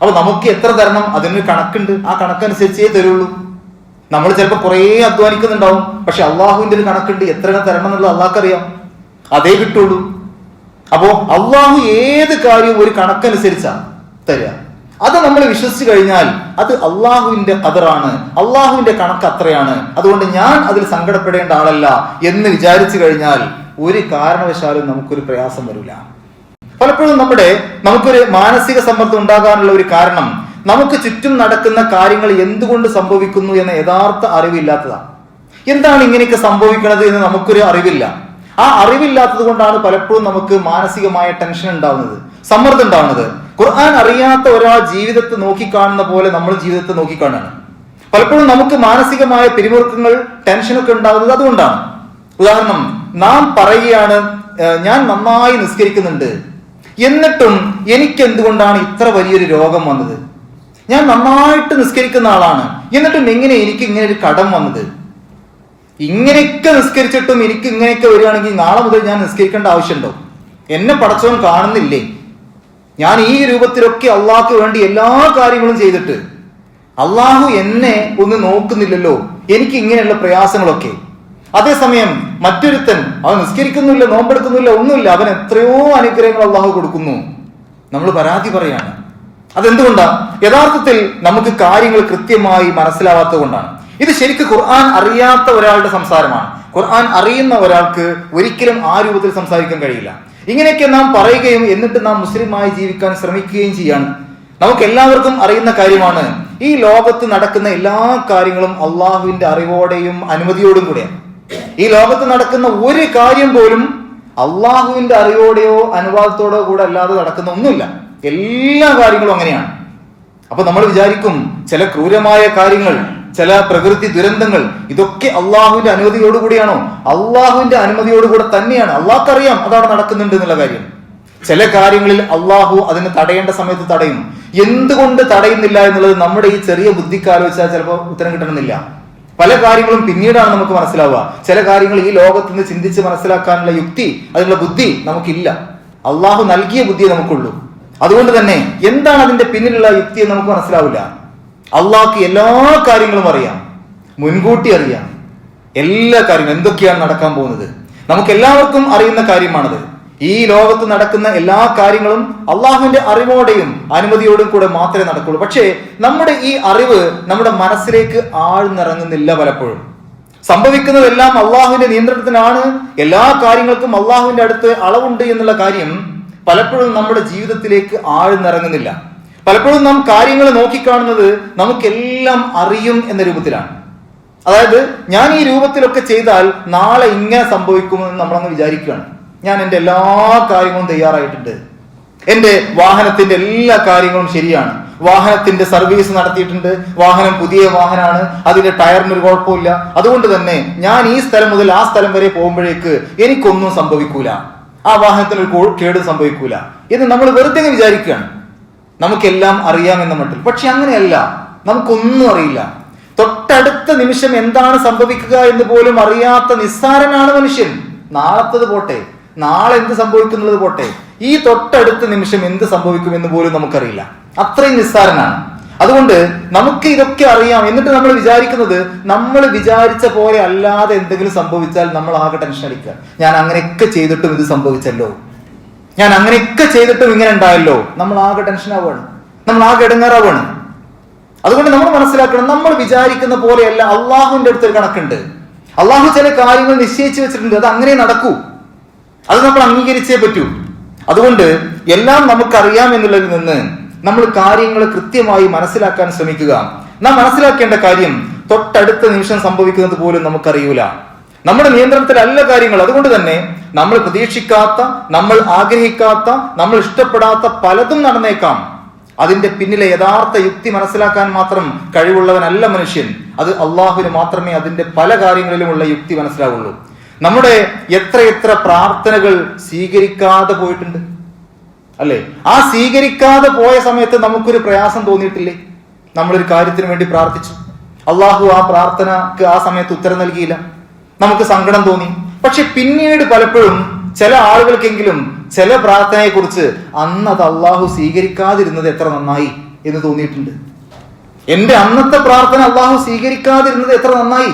[SPEAKER 1] അപ്പൊ നമുക്ക് എത്ര തരണം അതിനൊരു കണക്കുണ്ട്, ആ കണക്കനുസരിച്ചേ തരുള്ളൂ. നമ്മൾ ചിലപ്പോൾ കുറേ അധ്വാനിക്കുന്നുണ്ടാവും, പക്ഷെ അള്ളാഹുവിന്റെ ഒരു കണക്കുണ്ട്, എത്ര തരണം എന്നുള്ളത് അള്ളാഹ്ക്കറിയാം, അതേ കിട്ടുള്ളൂ. അപ്പോ അള്ളാഹു ഏത് കാര്യവും ഒരു കണക്കനുസരിച്ചാണ് തരിക. അത് നമ്മൾ വിശ്വസിച്ചു കഴിഞ്ഞാൽ അത് അള്ളാഹുവിന്റെ ഖദറാണ്, അള്ളാഹുവിന്റെ കണക്ക് അത്രയാണ്, അതുകൊണ്ട് ഞാൻ അതിൽ സങ്കടപ്പെടേണ്ട ആളല്ല എന്ന് വിചാരിച്ചു കഴിഞ്ഞാൽ ഒരു കാരണവശാലും നമുക്കൊരു പ്രയാസം വരില്ല. പലപ്പോഴും നമുക്കൊരു മാനസിക സമ്മർദ്ദം ഉണ്ടാകാനുള്ള ഒരു കാരണം നമുക്ക് ചുറ്റും നടക്കുന്ന കാര്യങ്ങൾ എന്തുകൊണ്ട് സംഭവിക്കുന്നു എന്ന യഥാർത്ഥ അറിവില്ലാത്തതാണ്. എന്താണ് ഇങ്ങനെയൊക്കെ സംഭവിക്കുന്നത് എന്ന് നമുക്കൊരു അറിവില്ല. ആ അറിവില്ലാത്തത് കൊണ്ടാണ് പലപ്പോഴും നമുക്ക് മാനസികമായ ടെൻഷൻ ഉണ്ടാവുന്നത്, സമ്മർദ്ദം ഉണ്ടാവുന്നത്. ഖുർആൻ അറിയാത്ത ഒരാൾ ജീവിതത്തെ നോക്കിക്കാണുന്ന പോലെ നമ്മൾ ജീവിതത്തെ നോക്കിക്കാണുകയാണ്. പലപ്പോഴും നമുക്ക് മാനസികമായ പിരിമുറുക്കങ്ങൾ, ടെൻഷനൊക്കെ ഉണ്ടാകുന്നത് അതുകൊണ്ടാണ്. ഉദാഹരണം, നാം പറയുകയാണ് ഞാൻ നന്നായി നിസ്കരിക്കുന്നുണ്ട്, എന്നിട്ടും എനിക്ക് എന്തുകൊണ്ടാണ് ഇത്ര വലിയൊരു രോഗം വന്നത്? ഞാൻ നന്നായിട്ട് നിസ്കരിക്കുന്ന ആളാണ്, എന്നിട്ടും എങ്ങനെ എനിക്ക് ഇങ്ങനെ ഒരു കടം വന്നത്? ഇങ്ങനെയൊക്കെ നിസ്കരിച്ചിട്ടും എനിക്ക് ഇങ്ങനെയൊക്കെ വരികയാണെങ്കിൽ നാളെ മുതൽ ഞാൻ നിസ്കരിക്കേണ്ട ആവശ്യമുണ്ടോ? എന്നെ പടച്ചവൻ കാണുന്നില്ലേ? ഞാൻ ഈ രൂപത്തിലൊക്കെ അള്ളാഹ്ക്ക് വേണ്ടി എല്ലാ കാര്യങ്ങളും ചെയ്തിട്ട് അള്ളാഹു എന്നെ ഒന്ന് നോക്കുന്നില്ലല്ലോ, എനിക്ക് ഇങ്ങനെയുള്ള പ്രയാസങ്ങളൊക്കെ. അതേസമയം മറ്റൊരുത്തൻ അവൻ നിസ്കരിക്കുന്നില്ല, നോമ്പെടുക്കുന്നില്ല, ഒന്നുമില്ല, അവൻ എത്രയോ അനുഗ്രഹങ്ങൾ അള്ളാഹു കൊടുക്കുന്നു. നമ്മൾ പരാതി പറയാണ്. അതെന്തുകൊണ്ടാ? യഥാർത്ഥത്തിൽ നമുക്ക് കാര്യങ്ങൾ കൃത്യമായി മനസ്സിലാവാത്തത് കൊണ്ടാണ്. ഇത് ശരിക്കും ഖുർആൻ അറിയാത്ത ഒരാളുടെ സംസാരമാണ്. ഖുർആൻ അറിയുന്ന ഒരാൾക്ക് ഒരിക്കലും ആ രൂപത്തിൽ സംസാരിക്കാൻ കഴിയില്ല. ഇങ്ങനെയൊക്കെ നാം പറയുകയും എന്നിട്ട് നാം മുസ്ലിമായി ജീവിക്കാൻ ശ്രമിക്കുകയും ചെയ്യാണ്. നമുക്ക് എല്ലാവർക്കും അറിയുന്ന കാര്യമാണ്, ഈ ലോകത്ത് നടക്കുന്ന എല്ലാ കാര്യങ്ങളും അള്ളാഹുവിന്റെ അറിവോടെയും അനുമതിയോടും കൂടെയാണ്. ഈ ലോകത്ത് നടക്കുന്ന ഒരു കാര്യം പോലും അള്ളാഹുവിന്റെ അറിവോടെയോ അനുവാദത്തോടോ കൂടെ അല്ലാതെ നടക്കുന്ന ഒന്നുമില്ല. എല്ലാ കാര്യങ്ങളും അങ്ങനെയാണ്. അപ്പൊ നമ്മൾ വിചാരിക്കും ചില ക്രൂരമായ കാര്യങ്ങൾ, ചില പ്രകൃതി ദുരന്തങ്ങൾ, ഇതൊക്കെ അള്ളാഹുവിന്റെ അനുമതിയോടുകൂടിയാണോ? അള്ളാഹുവിന്റെ അനുമതിയോടുകൂടെ തന്നെയാണ്. അള്ളാഹ്ക്കറിയാം അതാണ് നടക്കുന്നുണ്ട് എന്നുള്ള കാര്യം. ചില കാര്യങ്ങളിൽ അള്ളാഹു അതിന് തടയേണ്ട സമയത്ത് തടയും. എന്തുകൊണ്ട് തടയുന്നില്ല എന്നുള്ളത് നമ്മുടെ ഈ ചെറിയ ബുദ്ധിക്ക് ആലോചിച്ചാൽ ചിലപ്പോൾ ഉത്തരം കിട്ടണമെന്നില്ല. പല കാര്യങ്ങളും പിന്നീടാണ് നമുക്ക് മനസ്സിലാവുക. ചില കാര്യങ്ങൾ ഈ ലോകത്ത് നിന്ന് ചിന്തിച്ച് മനസ്സിലാക്കാനുള്ള യുക്തി, അതിനുള്ള ബുദ്ധി നമുക്കില്ല. അള്ളാഹു നൽകിയ ബുദ്ധിയെ നമുക്കുള്ളൂ. അതുകൊണ്ട് തന്നെ എന്താണ് അതിന്റെ പിന്നിലുള്ള യുക്തി എന്ന് നമുക്ക് മനസ്സിലാവില്ല. അള്ളാഹ്ക്ക് എല്ലാ കാര്യങ്ങളും അറിയാം, മുൻകൂട്ടി അറിയാം. എല്ലാ കാര്യങ്ങളും എന്തൊക്കെയാണ് നടക്കാൻ പോകുന്നത് നമുക്ക് എല്ലാവർക്കും അറിയുന്ന കാര്യമാണത്. ഈ ലോകത്ത് നടക്കുന്ന എല്ലാ കാര്യങ്ങളും അള്ളാഹുവിന്റെ അറിവോടെയും അനുമതിയോടും കൂടെ മാത്രമേ നടക്കുള്ളൂ. പക്ഷേ നമ്മുടെ ഈ അറിവ് നമ്മുടെ മനസ്സിലേക്ക് ആഴ്ന്നിറങ്ങുന്നില്ല. പലപ്പോഴും സംഭവിക്കുന്നതെല്ലാം അള്ളാഹുവിന്റെ നിയന്ത്രണത്തിനാണ്, എല്ലാ കാര്യങ്ങൾക്കും അള്ളാഹുവിന്റെ അടുത്ത് അളവുണ്ട് എന്നുള്ള കാര്യം പലപ്പോഴും നമ്മുടെ ജീവിതത്തിലേക്ക് ആഴ്ന്നിറങ്ങുന്നില്ല. പലപ്പോഴും നാം കാര്യങ്ങൾ നോക്കിക്കാണുന്നത് നമുക്കെല്ലാം അറിയും എന്ന രൂപത്തിലാണ്. അതായത് ഞാൻ ഈ രൂപത്തിലൊക്കെ ചെയ്താൽ നാളെ ഇങ്ങനെ സംഭവിക്കുമെന്ന് നമ്മളങ്ങ് വിചാരിക്കുകയാണ്. ഞാൻ എൻ്റെ എല്ലാ കാര്യങ്ങളും തയ്യാറായിട്ടുണ്ട്, എൻ്റെ വാഹനത്തിന്റെ എല്ലാ കാര്യങ്ങളും ശരിയാണ്, വാഹനത്തിന്റെ സർവീസ് നടത്തിയിട്ടുണ്ട്, വാഹനം പുതിയ വാഹനമാണ്, അതിന്റെ ടയറിന് ഒരു കുഴപ്പമില്ല, അതുകൊണ്ട് തന്നെ ഞാൻ ഈ സ്ഥലം മുതൽ ആ സ്ഥലം വരെ പോകുമ്പോഴേക്ക് എനിക്കൊന്നും സംഭവിക്കൂല, ആ വാഹനത്തിന് ഒരു കേട് സംഭവിക്കൂല എന്ന് നമ്മൾ വെറുതെ വിചാരിക്കുകയാണ്. നമുക്കെല്ലാം അറിയാമെന്ന മട്ടിൽ. പക്ഷെ അങ്ങനെയല്ല, നമുക്കൊന്നും അറിയില്ല. തൊട്ടടുത്ത നിമിഷം എന്താണ് സംഭവിക്കുക എന്ന് പോലും അറിയാത്ത നിസ്സാരനാണ് മനുഷ്യൻ. നാളത്തത് പോട്ടെ, നാളെ എന്ത് സംഭവിക്കുന്നുള്ളത് പോട്ടെ, ഈ തൊട്ടടുത്ത നിമിഷം എന്ത് സംഭവിക്കുമെന്ന് പോലും നമുക്കറിയില്ല. അത്രയും നിസ്സാരനാണ്. അതുകൊണ്ട് നമുക്ക് ഇതൊക്കെ അറിയാം, എന്നിട്ട് നമ്മൾ വിചാരിക്കുന്നത് നമ്മൾ വിചാരിച്ച പോലെ അല്ലാതെ എന്തെങ്കിലും സംഭവിച്ചാൽ നമ്മൾ ആകെ ടെൻഷൻ അടിക്കുക. ഞാൻ അങ്ങനെയൊക്കെ ചെയ്തിട്ടും ഇത് സംഭവിച്ചല്ലോ, ഞാൻ അങ്ങനെയൊക്കെ ചെയ്തിട്ടും ഇങ്ങനെ ഉണ്ടായല്ലോ, നമ്മൾ ആകെ ടെൻഷൻ ആവുകയാണ്, നമ്മൾ ആകെ ഇടങ്ങേറാവുകയാണ്. അതുകൊണ്ട് നമ്മൾ മനസ്സിലാക്കണം, നമ്മൾ വിചാരിക്കുന്ന പോലെയല്ല അള്ളാഹുവിന്റെ അടുത്തൊരു കണക്കുണ്ട്. അള്ളാഹു ചില കാര്യങ്ങൾ നിശ്ചയിച്ചു വെച്ചിട്ടുണ്ട്, അത് അങ്ങനെ നടക്കൂ, അത് നമ്മൾ അംഗീകരിച്ചേ പറ്റൂ. അതുകൊണ്ട് എല്ലാം നമുക്കറിയാം എന്നുള്ളതിൽ നിന്ന് നമ്മൾ കാര്യങ്ങൾ കൃത്യമായി മനസ്സിലാക്കാൻ ശ്രമിക്കുക. നാം മനസ്സിലാക്കേണ്ട കാര്യം തൊട്ടടുത്ത നിമിഷം സംഭവിക്കുന്നത് പോലും നമുക്കറിയൂല. നമ്മുടെ നിയന്ത്രണത്തിലല്ല കാര്യങ്ങൾ. അതുകൊണ്ട് തന്നെ നമ്മൾ പ്രതീക്ഷിക്കാത്ത, നമ്മൾ ആഗ്രഹിക്കാത്ത, നമ്മൾ ഇഷ്ടപ്പെടാത്ത പലതും നടന്നേക്കാം. അതിന്റെ പിന്നിലെ യഥാർത്ഥ യുക്തി മനസ്സിലാക്കാൻ മാത്രം കഴിവുള്ളവനല്ല മനുഷ്യൻ. അത് അള്ളാഹുവിന് മാത്രമേ അതിന്റെ പല കാര്യങ്ങളിലുമുള്ള യുക്തി മനസ്സിലാവുള്ളൂ. നമ്മുടെ എത്രയെത്ര പ്രാർത്ഥനകൾ സ്വീകരിക്കാതെ പോയിട്ടുണ്ട് അല്ലെ? ആ സ്വീകരിക്കാതെ പോയ സമയത്ത് നമുക്കൊരു പ്രയാസം തോന്നിയിട്ടില്ലേ? നമ്മളൊരു കാര്യത്തിന് വേണ്ടി പ്രാർത്ഥിച്ചു, അള്ളാഹു ആ പ്രാർത്ഥനക്ക് ആ സമയത്ത് ഉത്തരം നൽകിയില്ല, നമുക്ക് സങ്കടം തോന്നി. പക്ഷെ പിന്നീട് പലപ്പോഴും ചില ആളുകൾക്കെങ്കിലും ചില പ്രാർത്ഥനയെ കുറിച്ച് അന്ന് അത് അള്ളാഹു സ്വീകരിക്കാതിരുന്നത് എത്ര നന്നായി എന്ന് തോന്നിയിട്ടുണ്ട്. എന്റെ അന്നത്തെ പ്രാർത്ഥന അള്ളാഹു സ്വീകരിക്കാതിരുന്നത് എത്ര നന്നായി,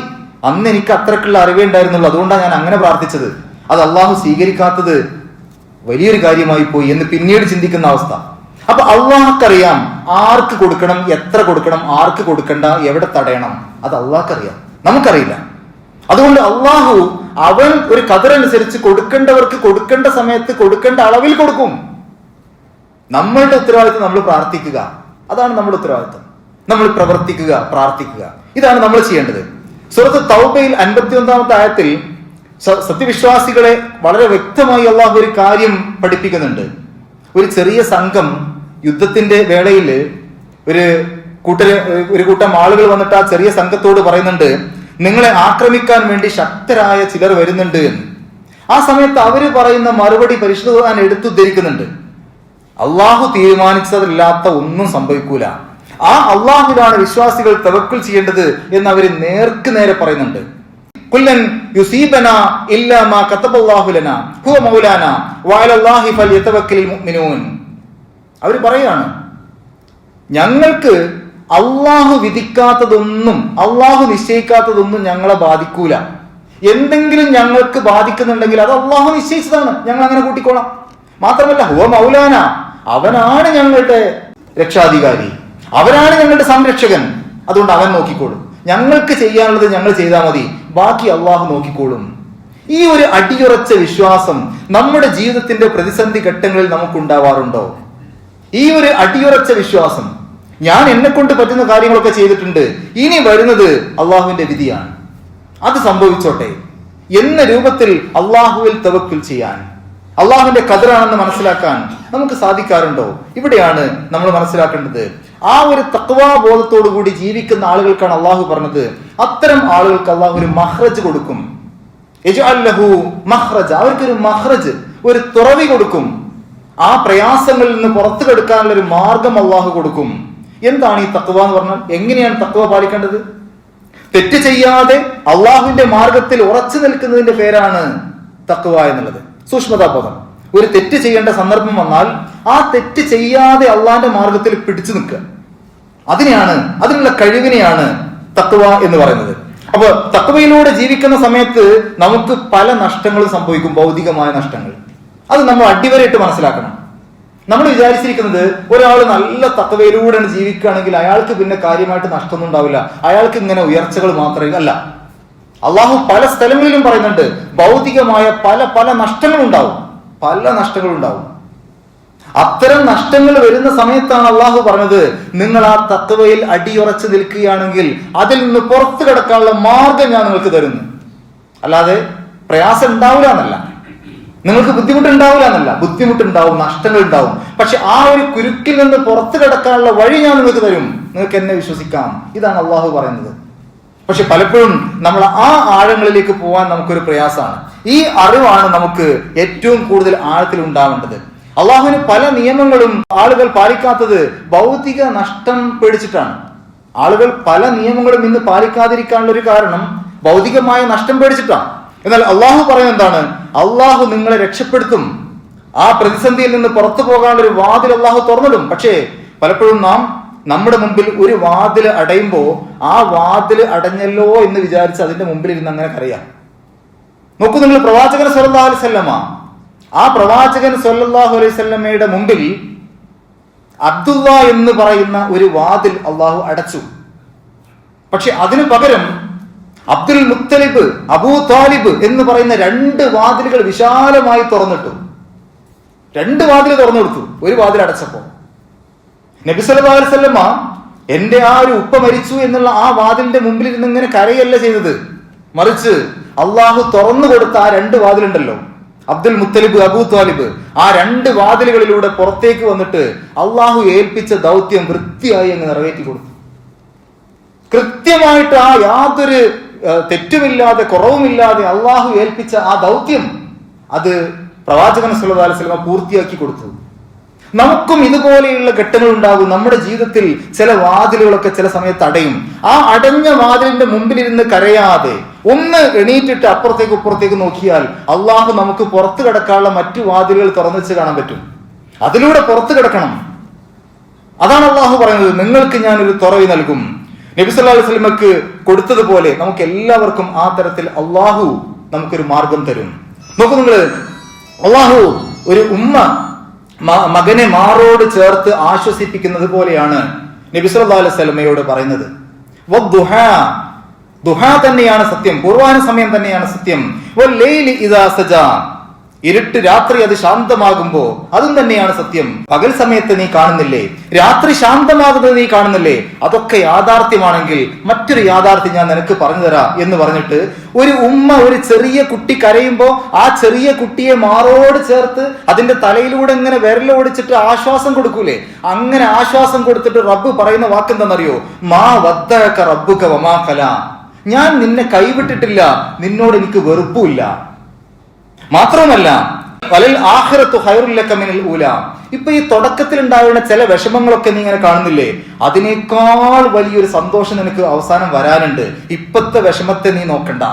[SPEAKER 1] അന്ന് എനിക്ക് അത്രക്കുള്ള അറിവേ ഉണ്ടായിരുന്നുള്ളൂ, അതുകൊണ്ടാണ് ഞാൻ അങ്ങനെ പ്രാർത്ഥിച്ചത്, അത് അള്ളാഹു സ്വീകരിക്കാത്തത് വലിയൊരു കാര്യമായി പോയി എന്ന് പിന്നീട് ചിന്തിക്കുന്ന അവസ്ഥ. അപ്പൊ അള്ളാഹ്ക്കറിയാം ആർക്ക് കൊടുക്കണം, എത്ര കൊടുക്കണം, ആർക്ക് കൊടുക്കണ്ട, എവിടെ തടയണം. അത് അള്ളാഹ്ക്കറിയാം, നമുക്കറിയില്ല. അതുകൊണ്ട് അള്ളാഹു അവൻ ഒരു ഖദറനുസരിച്ച് കൊടുക്കേണ്ടവർക്ക് കൊടുക്കേണ്ട സമയത്ത് കൊടുക്കേണ്ട അളവിൽ കൊടുക്കും. നമ്മളുടെ ഉത്തരവാദിത്വം നമ്മൾ പ്രാർത്ഥിക്കുക, അതാണ് നമ്മുടെ ഉത്തരവാദിത്വം. നമ്മൾ പ്രവർത്തിക്കുക, പ്രാർത്ഥിക്കുക, ഇതാണ് നമ്മൾ ചെയ്യേണ്ടത്. സൂറത്ത് തൗബയിൽ 51-ാമത്തെ ആയത്തിൽ സത്യവിശ്വാസികളെ വളരെ വ്യക്തമായി അള്ളാഹു ഒരു കാര്യം പഠിപ്പിക്കുന്നുണ്ട്. ഒരു ചെറിയ സംഘം യുദ്ധത്തിന്റെ വേളയിൽ ഒരു കൂട്ടം ആളുകൾ വന്നിട്ട് ആ ചെറിയ സംഘത്തോട് പറയുന്നുണ്ട്, നിങ്ങളെ ആക്രമിക്കാൻ വേണ്ടി ശക്തരായ ചിലർ വരുന്നുണ്ട് എന്ന്. ആ സമയത്ത് അവര് പറയുന്ന മറുപടി പരിശുദ്ധ ഖുർആൻ എടുത്തുദ്ധരിക്കുന്നുണ്ട്. അള്ളാഹു തീരുമാനിച്ചതല്ലാത്ത ഒന്നും സംഭവിക്കൂല, ആ അള്ളാഹുവിലാണ് വിശ്വാസികൾ തവക്കുൽ ചെയ്യേണ്ടത് എന്ന് അവര് നേർക്ക് നേരെ പറയുന്നുണ്ട്. കുല്ലൻ യുസീബനാ ഇല്ലാ മാ കതബല്ലാഹു ലനാ ഹുവ മൗലാനാ വഅലല്ലാഹി ഫൽയതവക്കലിൽ മുഅ്മിനൂൻ. അവര് പറയാണ്, ഞങ്ങൾക്ക് അള്ളാഹു വിധിക്കാത്തതൊന്നും അള്ളാഹു നിശ്ചയിക്കാത്തതൊന്നും ഞങ്ങളെ ബാധിക്കൂല. എന്തെങ്കിലും ഞങ്ങൾക്ക് ബാധിക്കുന്നുണ്ടെങ്കിൽ അത് അള്ളാഹു നിശ്ചയിച്ചതാണ്, ഞങ്ങൾ അങ്ങനെ കൂട്ടിക്കോളാം. മാത്രമല്ല ഹുവ മൗലാന, അവനാണ് ഞങ്ങളുടെ രക്ഷാധികാരി, അവനാണ് ഞങ്ങളുടെ സംരക്ഷകൻ, അതുകൊണ്ട് അവൻ നോക്കിക്കോളും. ഞങ്ങൾക്ക് ചെയ്യാനുള്ളത് ഞങ്ങൾ ചെയ്താൽ മതി, ബാക്കി അള്ളാഹു നോക്കിക്കോളും. ഈ ഒരു അടിയുറച്ച വിശ്വാസം നമ്മുടെ ജീവിതത്തിന്റെ പ്രതിസന്ധി ഘട്ടങ്ങളിൽ നമുക്കുണ്ടാവാറുണ്ടോ? ഈ ഒരു അടിയുറച്ച വിശ്വാസം, ഞാൻ എന്നെ കൊണ്ട് പറ്റുന്ന കാര്യങ്ങളൊക്കെ ചെയ്തിട്ടുണ്ട്, ഇനി വരുന്നത് അള്ളാഹുവിന്റെ വിധിയാണ്, അത് സംഭവിച്ചോട്ടെ എന്ന രൂപത്തിൽ അള്ളാഹുവിൽ തവക്കുൽ ചെയ്യാൻ, അള്ളാഹുവിന്റെ ഖദറാണെന്ന് മനസ്സിലാക്കാൻ നമുക്ക് സാധിക്കാറുണ്ടോ? ഇവിടെയാണ് നമ്മൾ മനസ്സിലാക്കേണ്ടത്. ആ ഒരു തഖ്വാ ബോധത്തോടു കൂടി ജീവിക്കുന്ന ആളുകൾക്കാണ് അള്ളാഹു പറഞ്ഞത്, അത്തരം ആളുകൾക്ക് അള്ളാഹു ഒരു മഖ്റജ് കൊടുക്കും. യജ്അൽ ലഹു മഖ്റജ, അവർക്കൊരു മഖ്റജ്, ഒരു തുറവി കൊടുക്കും. ആ പ്രയാസങ്ങളിൽ നിന്ന് പുറത്തു കടക്കാനുള്ള ഒരു മാർഗം അള്ളാഹു കൊടുക്കും. എന്താണ് ഈ തഖ്വ എന്ന് പറഞ്ഞാൽ? എങ്ങനെയാണ് തഖ്വ പാലിക്കേണ്ടത്? തെറ്റ് ചെയ്യാതെ അള്ളാഹുവിന്റെ മാർഗത്തിൽ ഉറച്ചു നിൽക്കുന്നതിന്റെ പേരാണ് തഖ്വ എന്നുള്ളത്. സൂക്ഷ്മതാബോധം. ഒരു തെറ്റ് ചെയ്യേണ്ട സന്ദർഭം വന്നാൽ ആ തെറ്റ് ചെയ്യാതെ അള്ളാഹിന്റെ മാർഗത്തിൽ പിടിച്ചു നിൽക്കുക, അതിനുള്ള കഴിവിനെയാണ് തഖ്വ എന്ന് പറയുന്നത്. അപ്പൊ തഖ്വയിലൂടെ ജീവിക്കുന്ന സമയത്ത് നമുക്ക് പല നഷ്ടങ്ങളും സംഭവിക്കും, ഭൗതികമായ നഷ്ടങ്ങൾ. അത് നമ്മൾ അടിവരയിട്ട് മനസ്സിലാക്കണം. നമ്മൾ വിചാരിച്ചിരിക്കുന്നത് ഒരാൾ നല്ല തഖ്വയിലൂടെയാണ് ജീവിക്കുകയാണെങ്കിൽ അയാൾക്ക് പിന്നെ കാര്യമായിട്ട് നഷ്ടമൊന്നും ഉണ്ടാവില്ല, അയാൾക്ക് ഇങ്ങനെ ഉയർച്ചകൾ മാത്രമേ അല്ല. അള്ളാഹു പല സ്ഥലങ്ങളിലും പറയുന്നുണ്ട്, ഭൗതികമായ പല നഷ്ടങ്ങളുണ്ടാവും, പല നഷ്ടങ്ങളുണ്ടാവും. അത്തരം നഷ്ടങ്ങൾ വരുന്ന സമയത്താണ് അള്ളാഹു പറഞ്ഞത്, നിങ്ങൾ ആ തഖ്വയിൽ അടിയുറച്ച് നിൽക്കുകയാണെങ്കിൽ അതിൽ നിന്ന് പുറത്തു കിടക്കാനുള്ള മാർഗം ഞാൻ നിങ്ങൾക്ക് തരുന്നു. അല്ലാതെ പ്രയാസം ഉണ്ടാവില്ല എന്നല്ല, നിങ്ങൾക്ക് ബുദ്ധിമുട്ടുണ്ടാവില്ല എന്നല്ല, ബുദ്ധിമുട്ടുണ്ടാവും, നഷ്ടങ്ങൾ ഉണ്ടാവും. പക്ഷെ ആ ഒരു കുരുക്കിൽ നിന്ന് പുറത്തു കിടക്കാനുള്ള വഴി ഞാൻ നിങ്ങൾക്ക് തരും, നിങ്ങൾക്ക് എന്നെ വിശ്വസിക്കാം. ഇതാണ് അള്ളാഹു പറയുന്നത്. പക്ഷെ പലപ്പോഴും നമ്മൾ ആ ആഴങ്ങളിലേക്ക് പോകാൻ നമുക്കൊരു പ്രയാസമാണ്. ഈ അറിവാണ് നമുക്ക് ഏറ്റവും കൂടുതൽ ആഴത്തിൽ ഉണ്ടാവേണ്ടത്. അള്ളാഹുവിന് പല നിയമങ്ങളും ആളുകൾ പാലിക്കാത്തത് ഭൗതിക നഷ്ടം പേടിച്ചിട്ടാണ്. ആളുകൾ പല നിയമങ്ങളും ഇന്ന് പാലിക്കാതിരിക്കാനുള്ള ഒരു കാരണം ഭൗതികമായ നഷ്ടം പേടിച്ചിട്ടാണ്. എന്നാൽ അള്ളാഹു പറയുന്നത് എന്താണ്? അള്ളാഹു നിങ്ങളെ രക്ഷപ്പെടുത്തും, ആ പ്രതിസന്ധിയിൽ നിന്ന് പുറത്തു പോകാനുള്ള ഒരു വാതിൽ അള്ളാഹു തുറന്നിടും. പക്ഷേ പലപ്പോഴും നമ്മുടെ മുമ്പിൽ ഒരു വാതിൽ അടയുമ്പോ ആ വാതിൽ അടഞ്ഞല്ലോ എന്ന് വിചാരിച്ച് അതിന്റെ മുമ്പിൽ ഇരുന്ന് അങ്ങനെ കരയാം. നോക്കൂ, നിങ്ങൾ പ്രവാചകൻ സ്വല്ലല്ലാഹു അലൈഹി വസല്ലമ, ആ പ്രവാചകൻ സ്വല്ലല്ലാഹു അലൈഹി വസല്ലമയുടെ മുമ്പിൽ അബ്ദുള്ള എന്ന് പറയുന്ന ഒരു വാതിൽ അള്ളാഹു അടച്ചു. പക്ഷെ അതിനു പകരം അബ്ദുൽ മുത്തലിബ്, അബൂ താലിബ് എന്ന് പറയുന്ന രണ്ട് വാതിലുകൾ വിശാലമായി തുറന്നിട്ടു. രണ്ട് വാതിൽ തുറന്നു കൊടുത്തു, ഒരു വാതിൽ അടച്ചപ്പോ. നബി സല്ലല്ലാഹു അലൈഹി വസല്ലമ എന്റെ ആ ഒരു ഉപ്പ മരിച്ചു എന്നുള്ള ആ വാതിലിന്റെ മുമ്പിൽ ഇരുന്ന് ഇങ്ങനെ കരയല്ല ചെയ്തത്, മറിച്ച് അള്ളാഹു തുറന്നു കൊടുത്ത ആ രണ്ട് വാതിലുണ്ടല്ലോ, അബ്ദുൽ മുത്തലിബ്, അബൂ താലിബ്, ആ രണ്ട് വാതിലുകളിലൂടെ പുറത്തേക്ക് വന്നിട്ട് അള്ളാഹു ഏൽപ്പിച്ച ദൗത്യം വൃത്തിയായി അങ്ങ് നിറവേറ്റി കൊടുത്തു. കൃത്യമായിട്ട് ആ യാതൊരു തെറ്റുമില്ലാതെ കുറവുമില്ലാതെ അള്ളാഹു ഏൽപ്പിച്ച ആ ദൗത്യം അത് പ്രവാചകൻ സല്ലല്ലാഹു അലൈഹി വസല്ലം പൂർത്തിയാക്കി കൊടുത്തു. നമുക്കും ഇതുപോലെയുള്ള ഘട്ടങ്ങൾ ഉണ്ടാകും. നമ്മുടെ ജീവിതത്തിൽ ചില വാതിലുകളൊക്കെ ചില സമയത്ത് അടയും. ആ അടഞ്ഞ വാതിലിന്റെ മുമ്പിലിരുന്ന് കരയാതെ ഒന്ന് എണീറ്റിട്ട് അപ്പുറത്തേക്ക് ഇപ്പുറത്തേക്ക് നോക്കിയാൽ അള്ളാഹു നമുക്ക് പുറത്തു കിടക്കാനുള്ള മറ്റു വാതിലുകൾ തുറന്നു വെച്ച് കാണാൻ പറ്റും. അതിലൂടെ പുറത്തു കിടക്കണം. അതാണ് അള്ളാഹു പറയുന്നത്, നിങ്ങൾക്ക് ഞാനൊരു തുറവി നൽകും. നബി സല്ലല്ലാഹു അലൈഹി വസല്ലമക്ക് കൊടുത്തതുപോലെ നമുക്ക് എല്ലാവർക്കും ആ തരത്തിൽ അള്ളാഹു നമുക്കൊരു മാർഗം തരും. നോക്കൂ നിങ്ങൾ, അള്ളാഹു ഒരു ഉമ്മ മകനെ മാറോട് ചേർത്ത് ആശ്വസിപ്പിക്കുന്നത് പോലെയാണ് നബി സല്ലല്ലാഹു അലൈഹി വസല്ലമയോട് പറയുന്നത്. ദുഹാ തന്നെയാണ് സത്യം, പൂർവാന സമയം തന്നെയാണ് സത്യം. വല്ലൈലി ഇദാ സജാ, ഇരുട്ട് രാത്രി അത് ശാന്തമാകുമ്പോ അതും തന്നെയാണ് സത്യം. പകൽ സമയത്ത് നീ കാണുന്നില്ലേ, രാത്രി ശാന്തമാകുന്നത് നീ കാണുന്നില്ലേ, അതൊക്കെ യാഥാർത്ഥ്യമാണെങ്കിൽ മറ്റൊരു യാഥാർത്ഥ്യം ഞാൻ നിനക്ക് പറഞ്ഞു തരാം എന്ന് പറഞ്ഞിട്ട് ഒരു ഉമ്മ ഒരു ചെറിയ കുട്ടി കരയുമ്പോ ആ ചെറിയ കുട്ടിയെ മാറോട് ചേർത്ത് അതിന്റെ തലയിലൂടെ ഇങ്ങനെ വിരലോടിച്ചിട്ട് ആശ്വാസം കൊടുക്കൂലേ, അങ്ങനെ ആശ്വാസം കൊടുത്തിട്ട് റബ്ബ് പറയുന്ന വാക്കെന്താണെന്നറിയോ? മാ വദ്ദഅക റബ്ബുക വമാ ഖലാ, ഞാൻ നിന്നെ കൈവിട്ടിട്ടില്ല, നിന്നോട് എനിക്ക് വെറുപ്പുമില്ല. മാത്രമല്ല വലൽ ആഖിറത്തു ഖൈറുൽ ലക മിനൽ ഊലാ, ഇപ്പൊ ഈ തുടക്കത്തിൽ ഉണ്ടാവുന്ന ചില വിഷമങ്ങളൊക്കെ നീ ഇങ്ങനെ കാണുന്നില്ലേ, അതിനേക്കാൾ വലിയൊരു സന്തോഷം നിനക്ക് അവസാനം വരാനുണ്ട്. ഇപ്പത്തെ വിഷമത്തെ നീ നോക്കണ്ട.